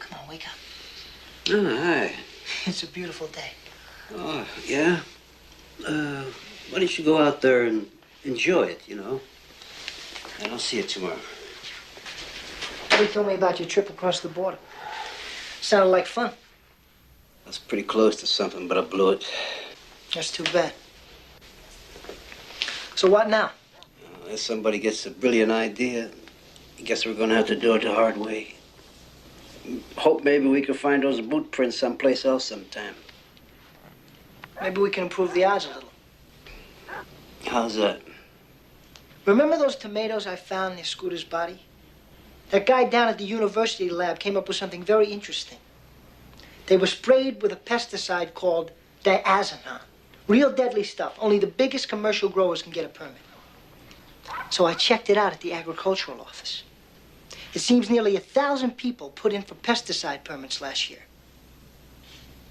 Come on, wake up. Oh, hi. It's a beautiful day. Oh, yeah? Why don't you go out there and enjoy it, you know? And I'll see you tomorrow. What you told me about your trip across the border? Sounded like fun. I was pretty close to something, but I blew it. That's too bad. So what now? Unless somebody gets a brilliant idea, I guess we're gonna have to do it the hard way. Hope maybe we can find those boot prints someplace else sometime. Maybe we can improve the odds a little. How's that? Remember those tomatoes I found near Scooter's body? That guy down at the university lab came up with something very interesting. They were sprayed with a pesticide called diazinon. Real deadly stuff. Only the biggest commercial growers can get a permit. So I checked it out at the agricultural office. It seems nearly 1,000 people put in for pesticide permits last year.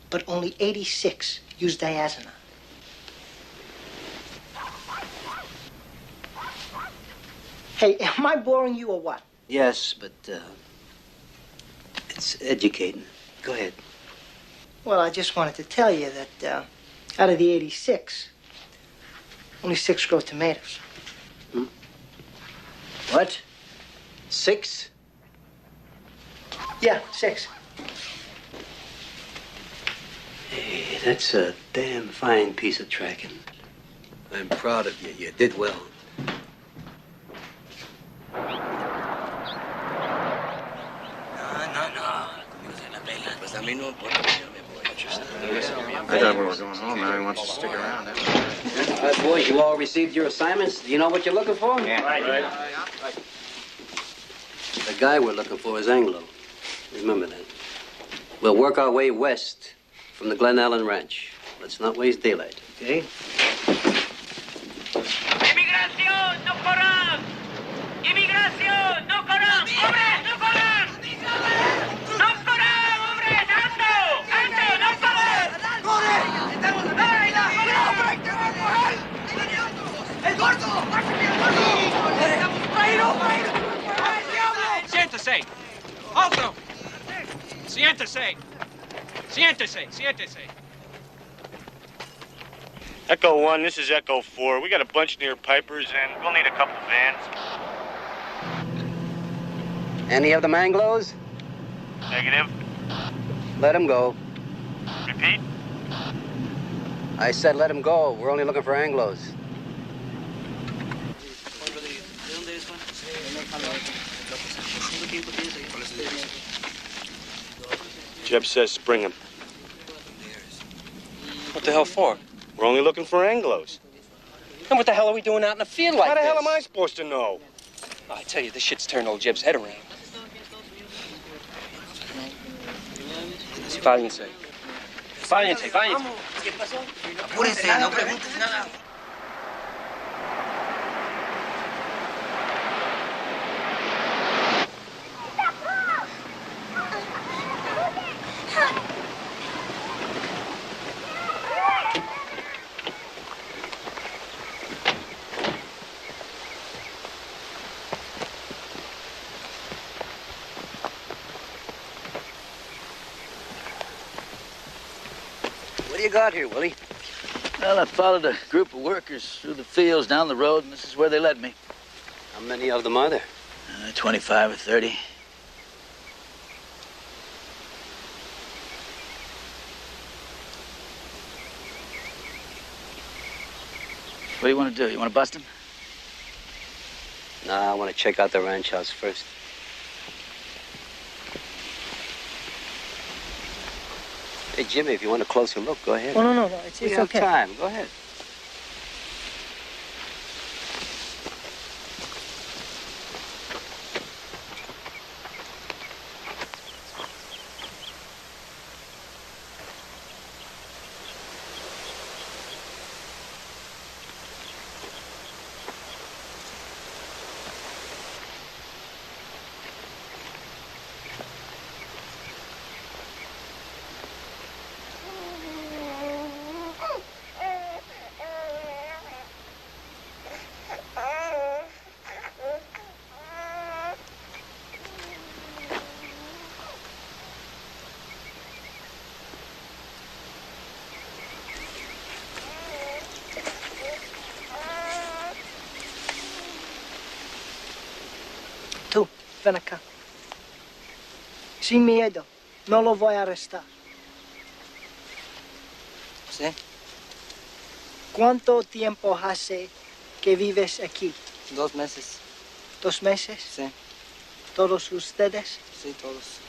But only 86 used diazinon. Hey, am I boring you or what? Yes, but it's educating. Go ahead. Well, I just wanted to tell you that out of the 86, only 6 grow tomatoes. What? 6? Yeah, 6. Hey, that's a damn fine piece of tracking. I'm proud of you. You did well. I thought we were going home. Now he wants to stick around. Boys, you all received your assignments. Do you know what you're looking for? Yeah. Right. The guy we're looking for is Anglo. Remember that. We'll work our way west from the Glen Allen Ranch. Let's not waste daylight, okay? Inmigración, no corran! Inmigración, no corran! ¡Hombres, no corran! ¡No corran, hombres! ¡Alto! ¡Alto, no corran! ¡Corre! ¡Estamos en la isla! ¡Hombre, te va a coger! ¡El gordo! Siéntese. Alto. Siéntese. Siéntese. Siéntese. Echo 1, this is Echo 4. We got a bunch near Piper's, and we'll need a couple vans. Any of them Anglos? Negative. Let them go. Repeat? I said let them go. We're only looking for Anglos. Jeb says spring him. What the hell for? We're only looking for Anglos. And what the hell are we doing out in the field like How the this? hell am I supposed to know? Oh, I tell you, this shit's turned old Jeb's head around. Váyanse. Váyanse, váyanse. Apúrense, no preguntes nada. What do you got here, Willie? Well, I followed a group of workers through the fields down the road, and this is where they led me. How many of them are there? 25 or 30. What do you want to do? You want to bust them? Nah, I want to check out the ranch house first. Hey, Jimmy, if you want a closer look, go ahead. Oh, no, it's We have okay. time. Go ahead. Tú, ven acá. Sin miedo. No lo voy a arrestar. ¿Sí? ¿Cuánto tiempo hace que vives aquí? 2 meses. 2 meses? Sí. ¿Todos ustedes? Sí, todos.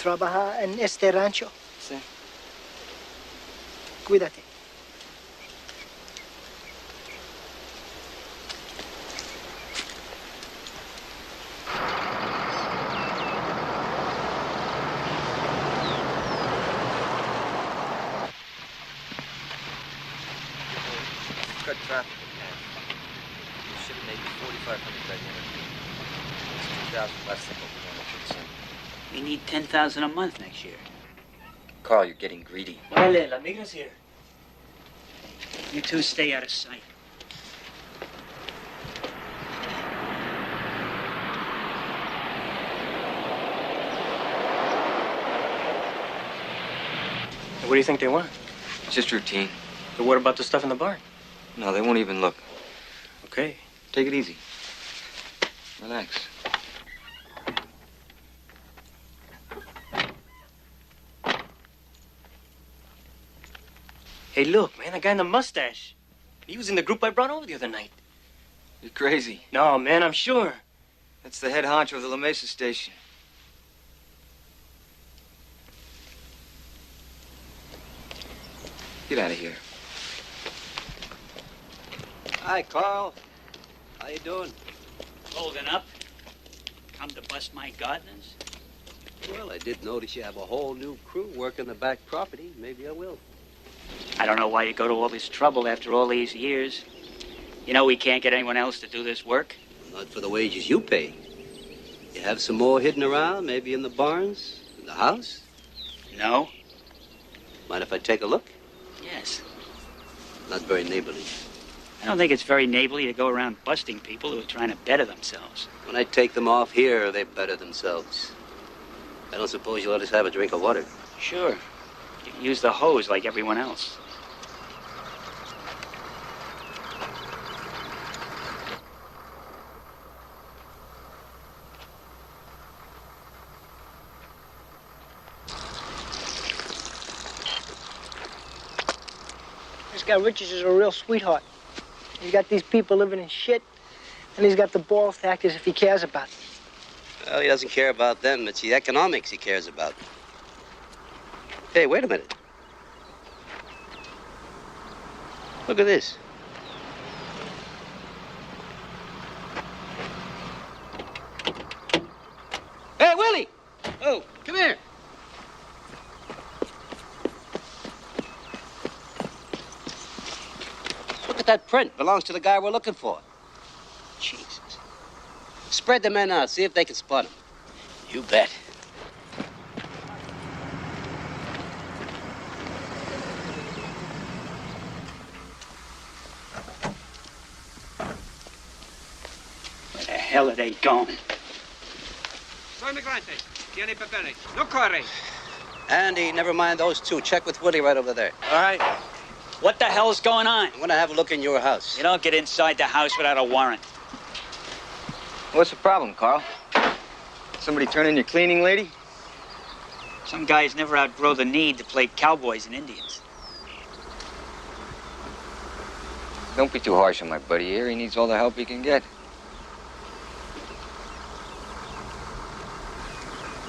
¿Trabaja en este rancho? Sí. Cuídate. cut traffic in half. We'll ship maybe 4,500 by the end of the year. It's 2,000 less than what we normally should send. We need 10,000 a month next year. Carl, you're getting greedy. Vale, la migra's here. You two stay out of sight. What do you think they want? Just routine. But what about the stuff in the barn? No, they won't even look. Okay. Take it easy. Relax. Hey, look, man, that guy in the mustache. He was in the group I brought over the other night. You're crazy. No, man, I'm sure. That's the head honcho of the La Mesa station. Get out of here. Hi, Carl. How you doing? Holding up? Come to bust my gardeners? Well, I did notice you have a whole new crew working the back property. Maybe I will. I don't know why you go to all this trouble after all these years. You know we can't get anyone else to do this work. Not for the wages you pay. You have some more hidden around, maybe in the barns, in the house? No. Mind if I take a look? Yes. Not very neighborly. I don't think it's very neighborly to go around busting people who are trying to better themselves. When I take them off here, they better themselves. I don't suppose you'll let us have a drink of water. Sure. You can use the hose like everyone else. This guy Richards is a real sweetheart. He's got these people living in shit, and he's got the balls to act as if he cares about them. Well, he doesn't care about them. It's the economics he cares about. Hey, wait a minute. Look at this. Hey, Willie! Oh, come here. Look at that print. Belongs to the guy we're looking for. Jesus. Spread the men out. See if they can spot him. You bet. Where the hell are they going? Soy migrante. Tiene papeles. No corre. Andy, never mind those two. Check with Willie right over there. All right. What the hell's going on? I'm gonna have a look in your house. You don't get inside the house without a warrant. What's the problem, Carl? Somebody turn in your cleaning lady? Some guys never outgrow the need to play cowboys and Indians. Don't be too harsh on my buddy here. He needs all the help he can get.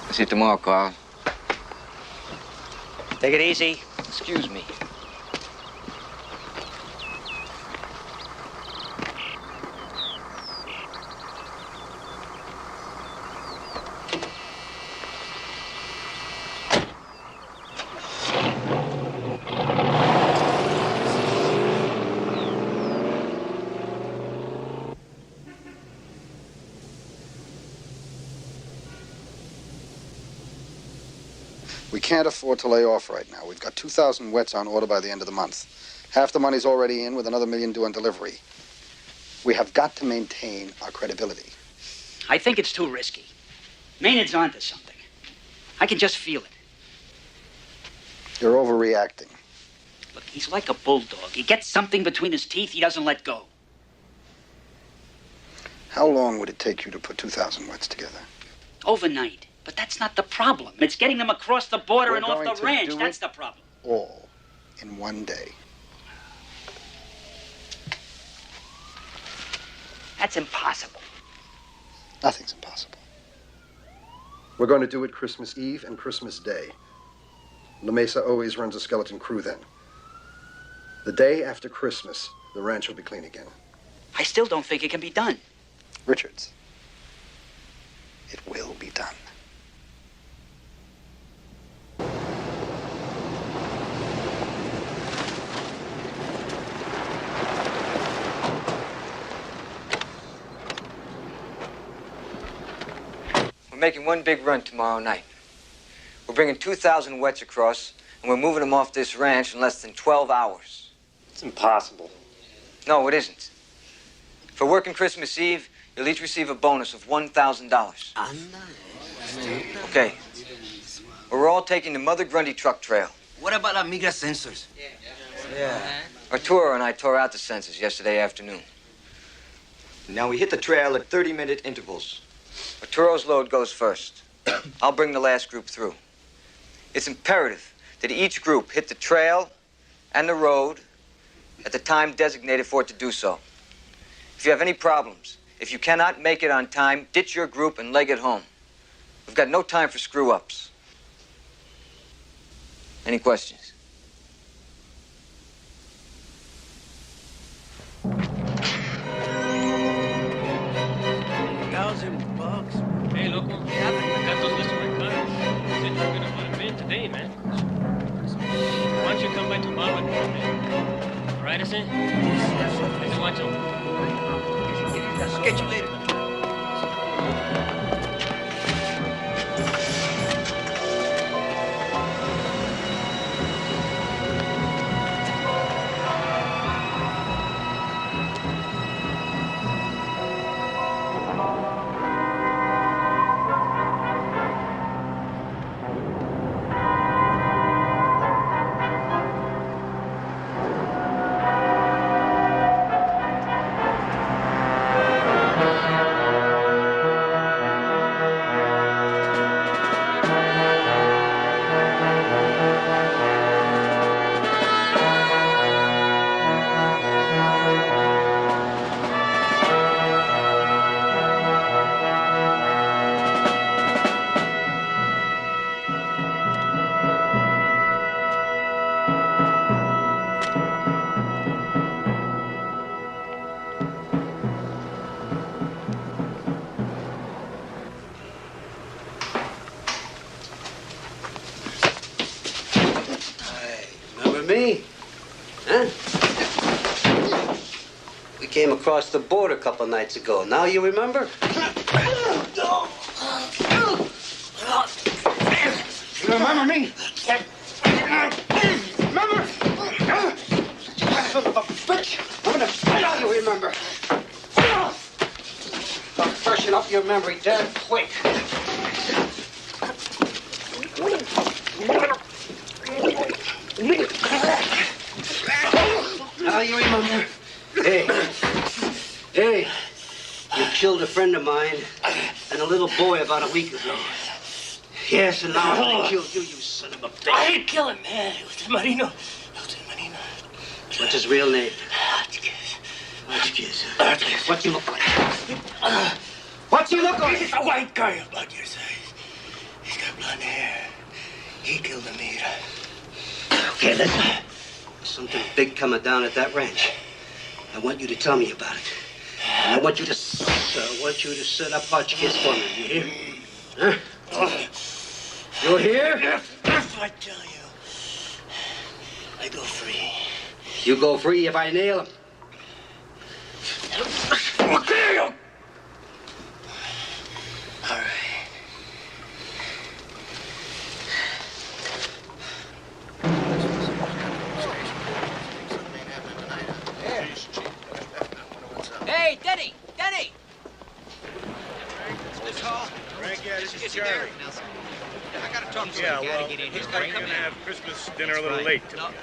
I'll see you tomorrow, Carl. Take it easy. Excuse me. We can't afford to lay off right now. We've got 2,000 wets on order by the end of the month. Half the money's already in with another $1 million due on delivery. We have got to maintain our credibility. I think it's too risky. Maynard's onto something. I can just feel it. You're overreacting. Look, he's like a bulldog. He gets something between his teeth, he doesn't let go. How long would it take you to put 2,000 wets together? Overnight. But that's not the problem. It's getting them across the border and off the ranch. That's the problem. All in one day. That's impossible. Nothing's impossible. We're going to do it Christmas Eve and Christmas Day. La Mesa always runs a skeleton crew then. The day after Christmas, the ranch will be clean again. I still don't think it can be done. Richards, it will be done. making one big run tomorrow night. We're bringing 2,000 wets across, and we're moving them off this ranch in less than 12 hours. It's impossible. No, it isn't. For working Christmas Eve, you'll each receive a bonus of $1,000. Okay. We're all taking the Mother Grundy truck trail. What about la migra sensors? Yeah. Arturo and I tore out the sensors yesterday afternoon. Now we hit the trail at 30-minute intervals. Arturo's load goes first. I'll bring the last group through. It's imperative that each group hit the trail and the road at the time designated for it to do so. If you have any problems, if you cannot make it on time, ditch your group and leg it home. We've got no time for screw-ups. Any questions? $1,000. Hey, loco, I got those lists for my car. Said you were gonna put them in today, man. Why don't you come by tomorrow and put them in? All right, I say? Let's watch them. I'll catch you later. Me? Huh? We came across the border a couple nights ago. Now you remember? You remember me? Remember? Son of a bitch! I'm gonna now you remember. I'll freshen up your memory damn quick. Now you remember. Hey, you killed a friend of mine and a little boy about a week ago. Yes, and now I killed you, you son of a bitch. I didn't kill him, man. It was the Marino. What's his real name? What you look like? What you look like? He's a white guy about your size. He's got blonde hair. He killed Amira. Okay, listen. There's something big coming down at that ranch. I want you to tell me about it. And I want you to set up Hotchkiss for me, you hear? Huh? You hear? If I tell you, I go free. You go free if I nail him. I'll kill you! All right. Hey, Denny! Denny! This hall? Frank, yeah, this is Jerry. I gotta talk to Yeah, him. well, he's gonna come in. Have Christmas dinner a little late tonight.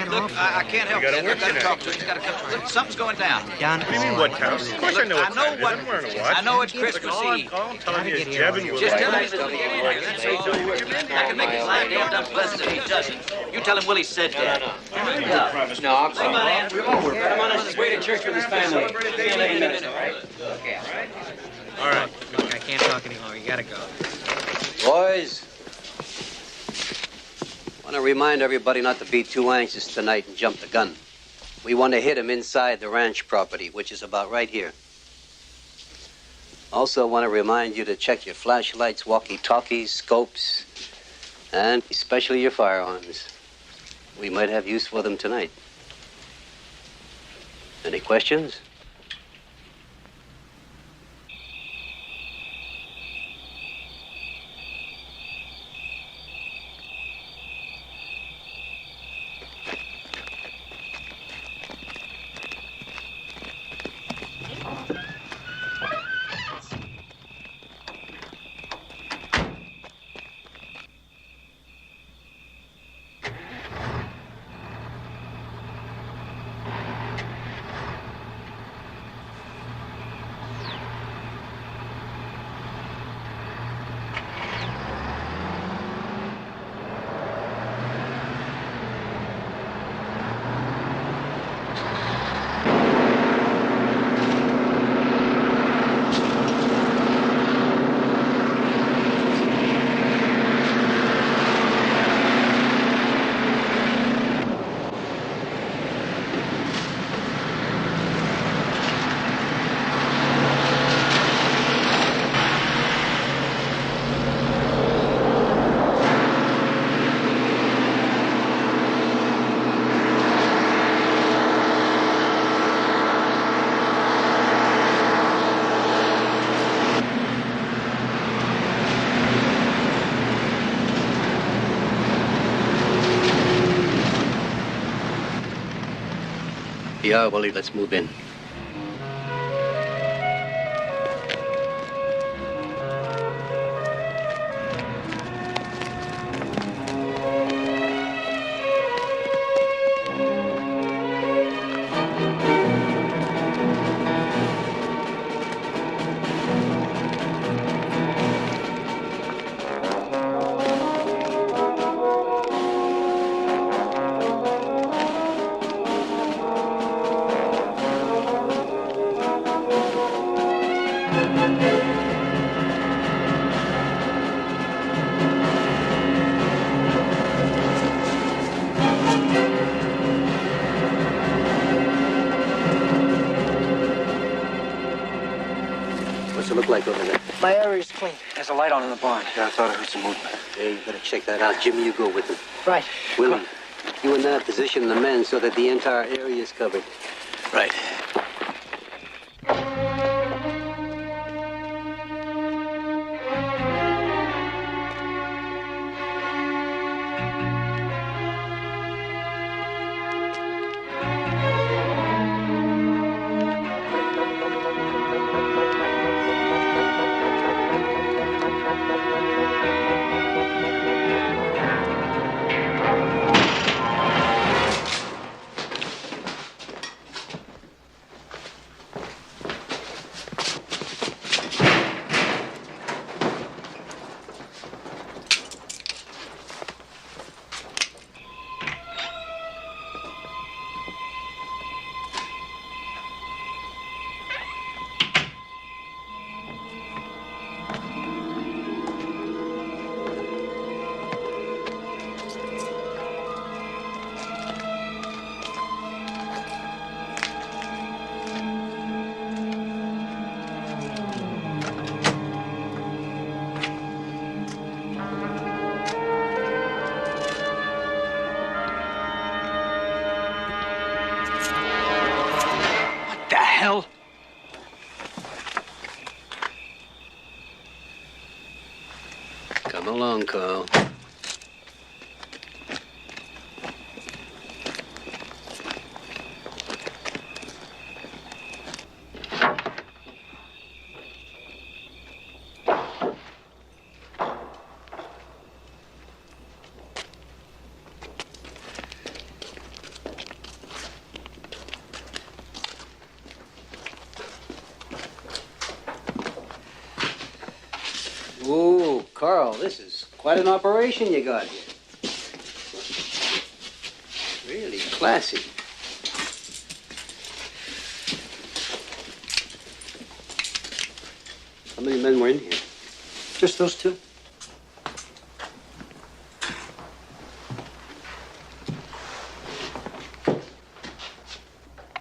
Look, I can't help You it. gotta work I've got to tonight. talk to him. He's got to come. Look, something's going down. What do you mean, what time? Of course I know what time. I'm wearing a watch. I know it's Christmas Eve. All I'm telling you is Jeb and Willie. Just tell him he's going to get in here, that's all. I can make his life damned unpleasant if he doesn't. You tell him Willie said that. No, I'm sorry. I'm on his way to church with his family. Okay. All right. Look, I can't talk anymore. You gotta go. Boys, I want to remind everybody not to be too anxious tonight and jump the gun. We want to hit him inside the ranch property, which is about right here. Also want to remind you to check your flashlights, walkie-talkies, scopes, and especially your firearms. We might have use for them tonight. Any questions? we are, Willie. Let's move in. What's it look like over there? My area's clean. There's a light on in the barn. Yeah, I thought I heard some movement. Yeah, you better check that out. Jimmy, you go with him. Right. Willie, you in that position the men so that the entire area is covered. Right. Hell. Come along, Carl. Whoa, Carl, this is quite an operation you got here. Really classy. How many men were in here? Just those two.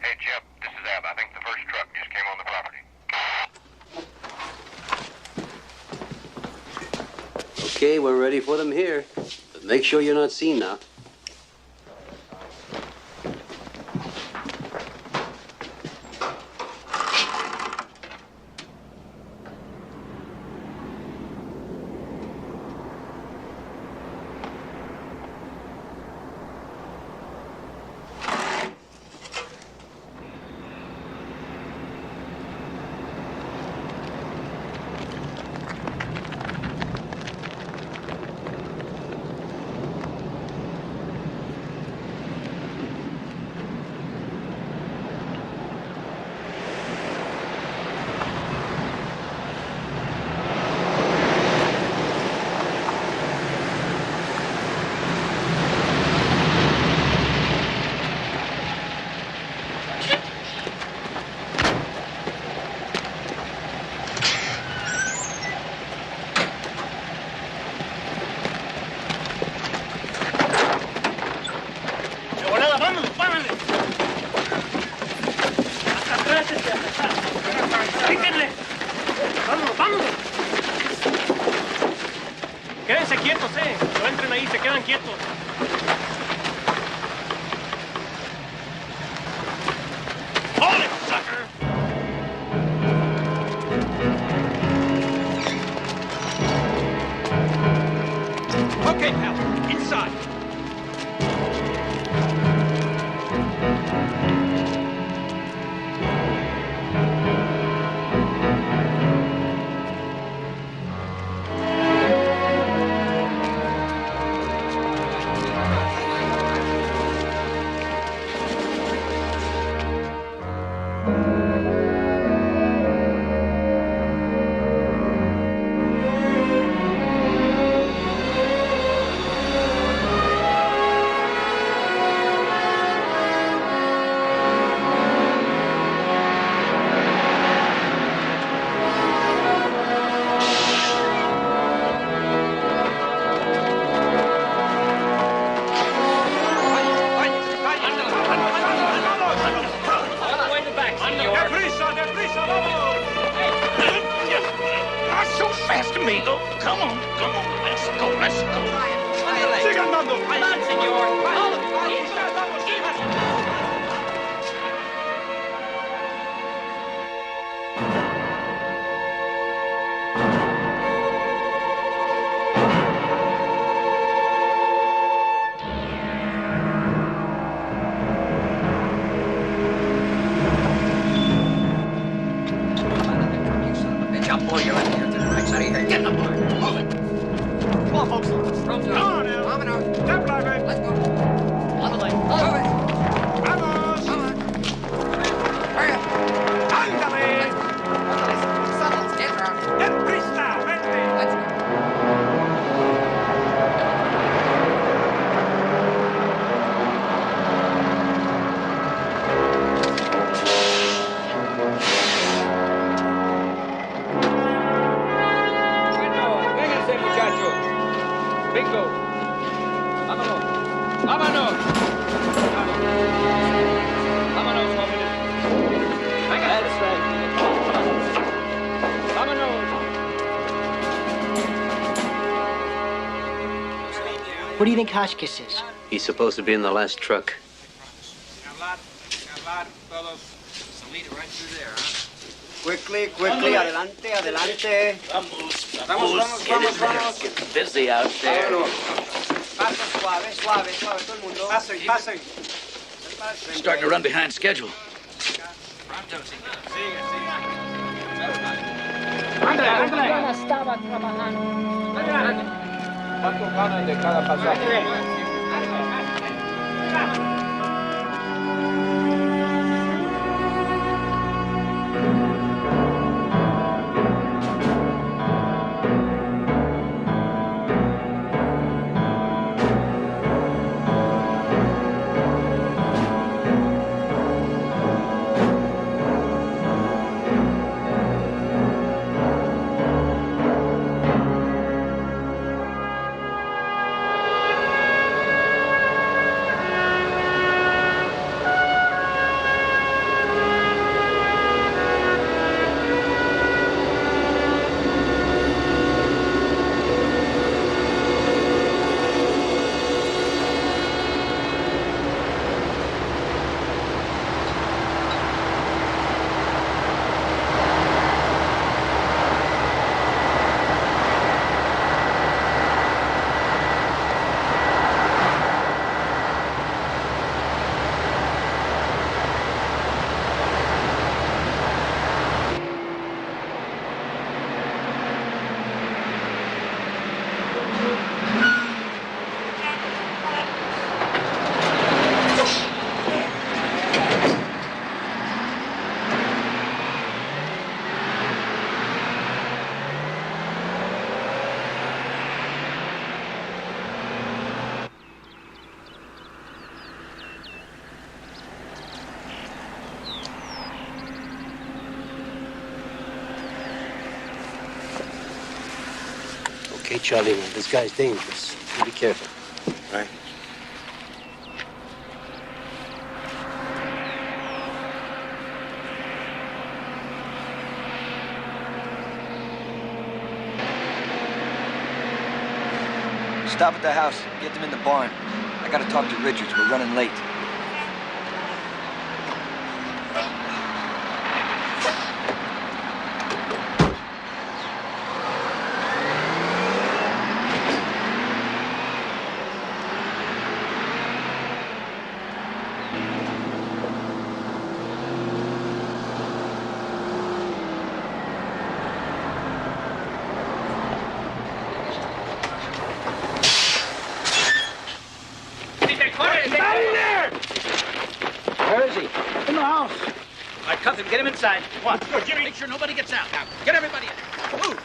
Hey, Jeb, this is Ab. I think the first truck just came on the property. Okay, we're ready for them here. But make sure you're not seen now. Quédense quietos, No entren ahí, se quedan quietos. ¡Hold it, sucker! Okay, pal, inside. pasando? ¡Van, señor! I'll blow you right here to the right side of your head. Get in the bar. Move it. Come on, folks. Come on now. Vámonos. Step right, man. Let's go. On the lane. Move it. Vamos. Come on. Hurry up. Ándale. Let's get around. Deprisa. Vente. Let's go. Bingo. Vámonos. Vámonos. Vámonos, jóvenes. Venga. That's right. Vámonos. What do you think Hotchkiss is? He's supposed to be in the last truck. Quickly, adelante, adelante. Vamos. Getting busy out there. Paso suave, todo el mundo. Pasen. Starting to run behind schedule. Yo no estaba trabajando. ¿Cuánto ganan de cada pasaje? Okay, Charlie, man, this guy's dangerous. You be careful. Right. Stop at the house. Get them in the barn. I gotta talk to Richards. We're running late. Where is he? In the house. All right, cuff him. Get him inside. Come on. Good, Jimmy. Make sure nobody gets out. Now, get everybody in. Move.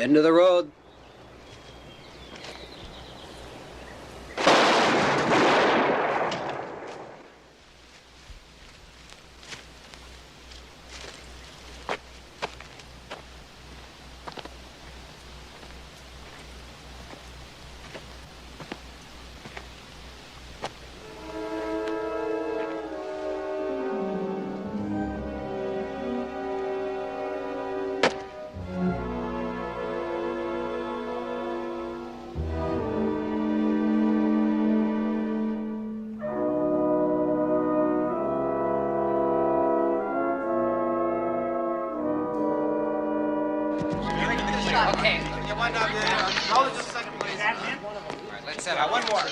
End of the road. Okay. Hold it just a second, please. All right, let's set up. One more.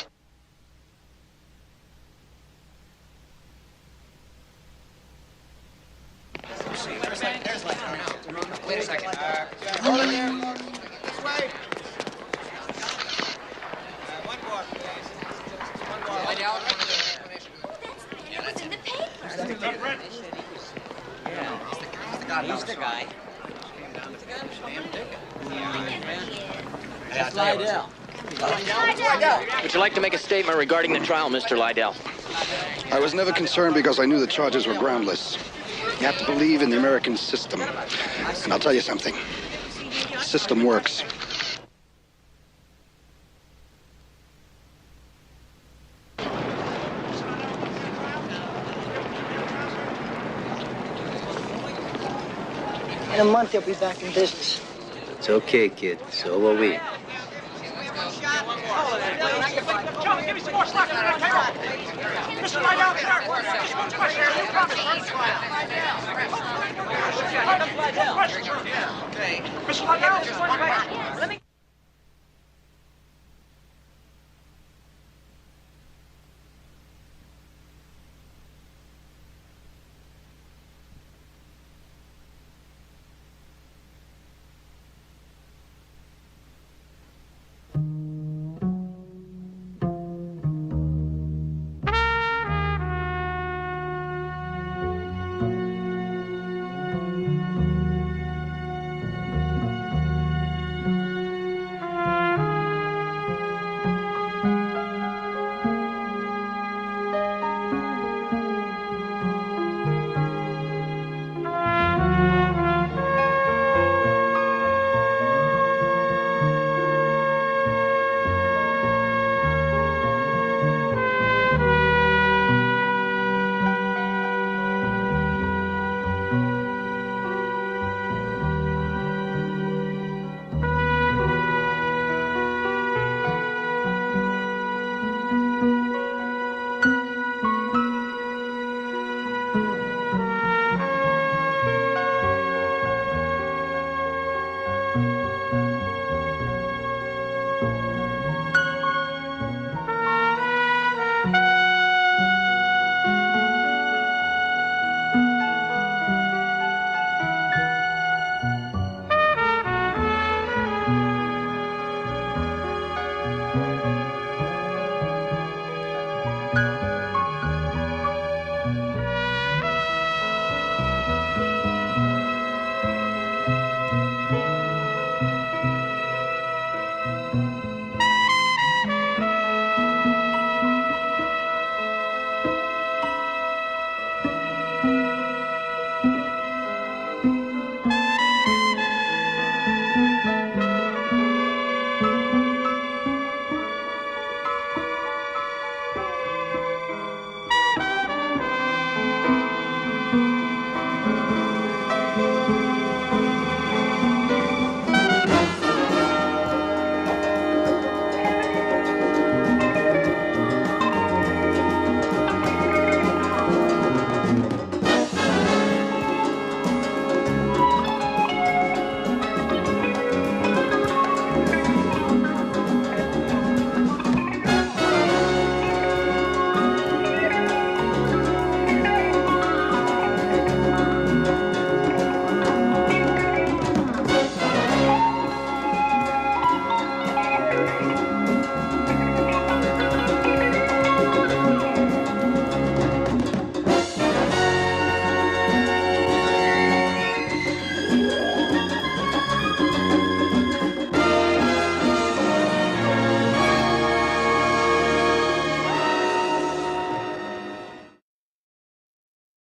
Wait a second. Hold it there. This way. One more, please. One more. Lie down. It was in the paper. He's the guy. Lydell. Would you like to make a statement regarding the trial, Mr. Lydell? I was never concerned because I knew the charges were groundless. You have to believe in the American system. And I'll tell you something. The system works. In a month, they'll be back in business. It's okay, kid. So will we. Give me some more slack on that payroll. Mr. Lydell, sir. Just one question. You promised. Mr. Lydell, just one question. Mr. Lydell, just one question.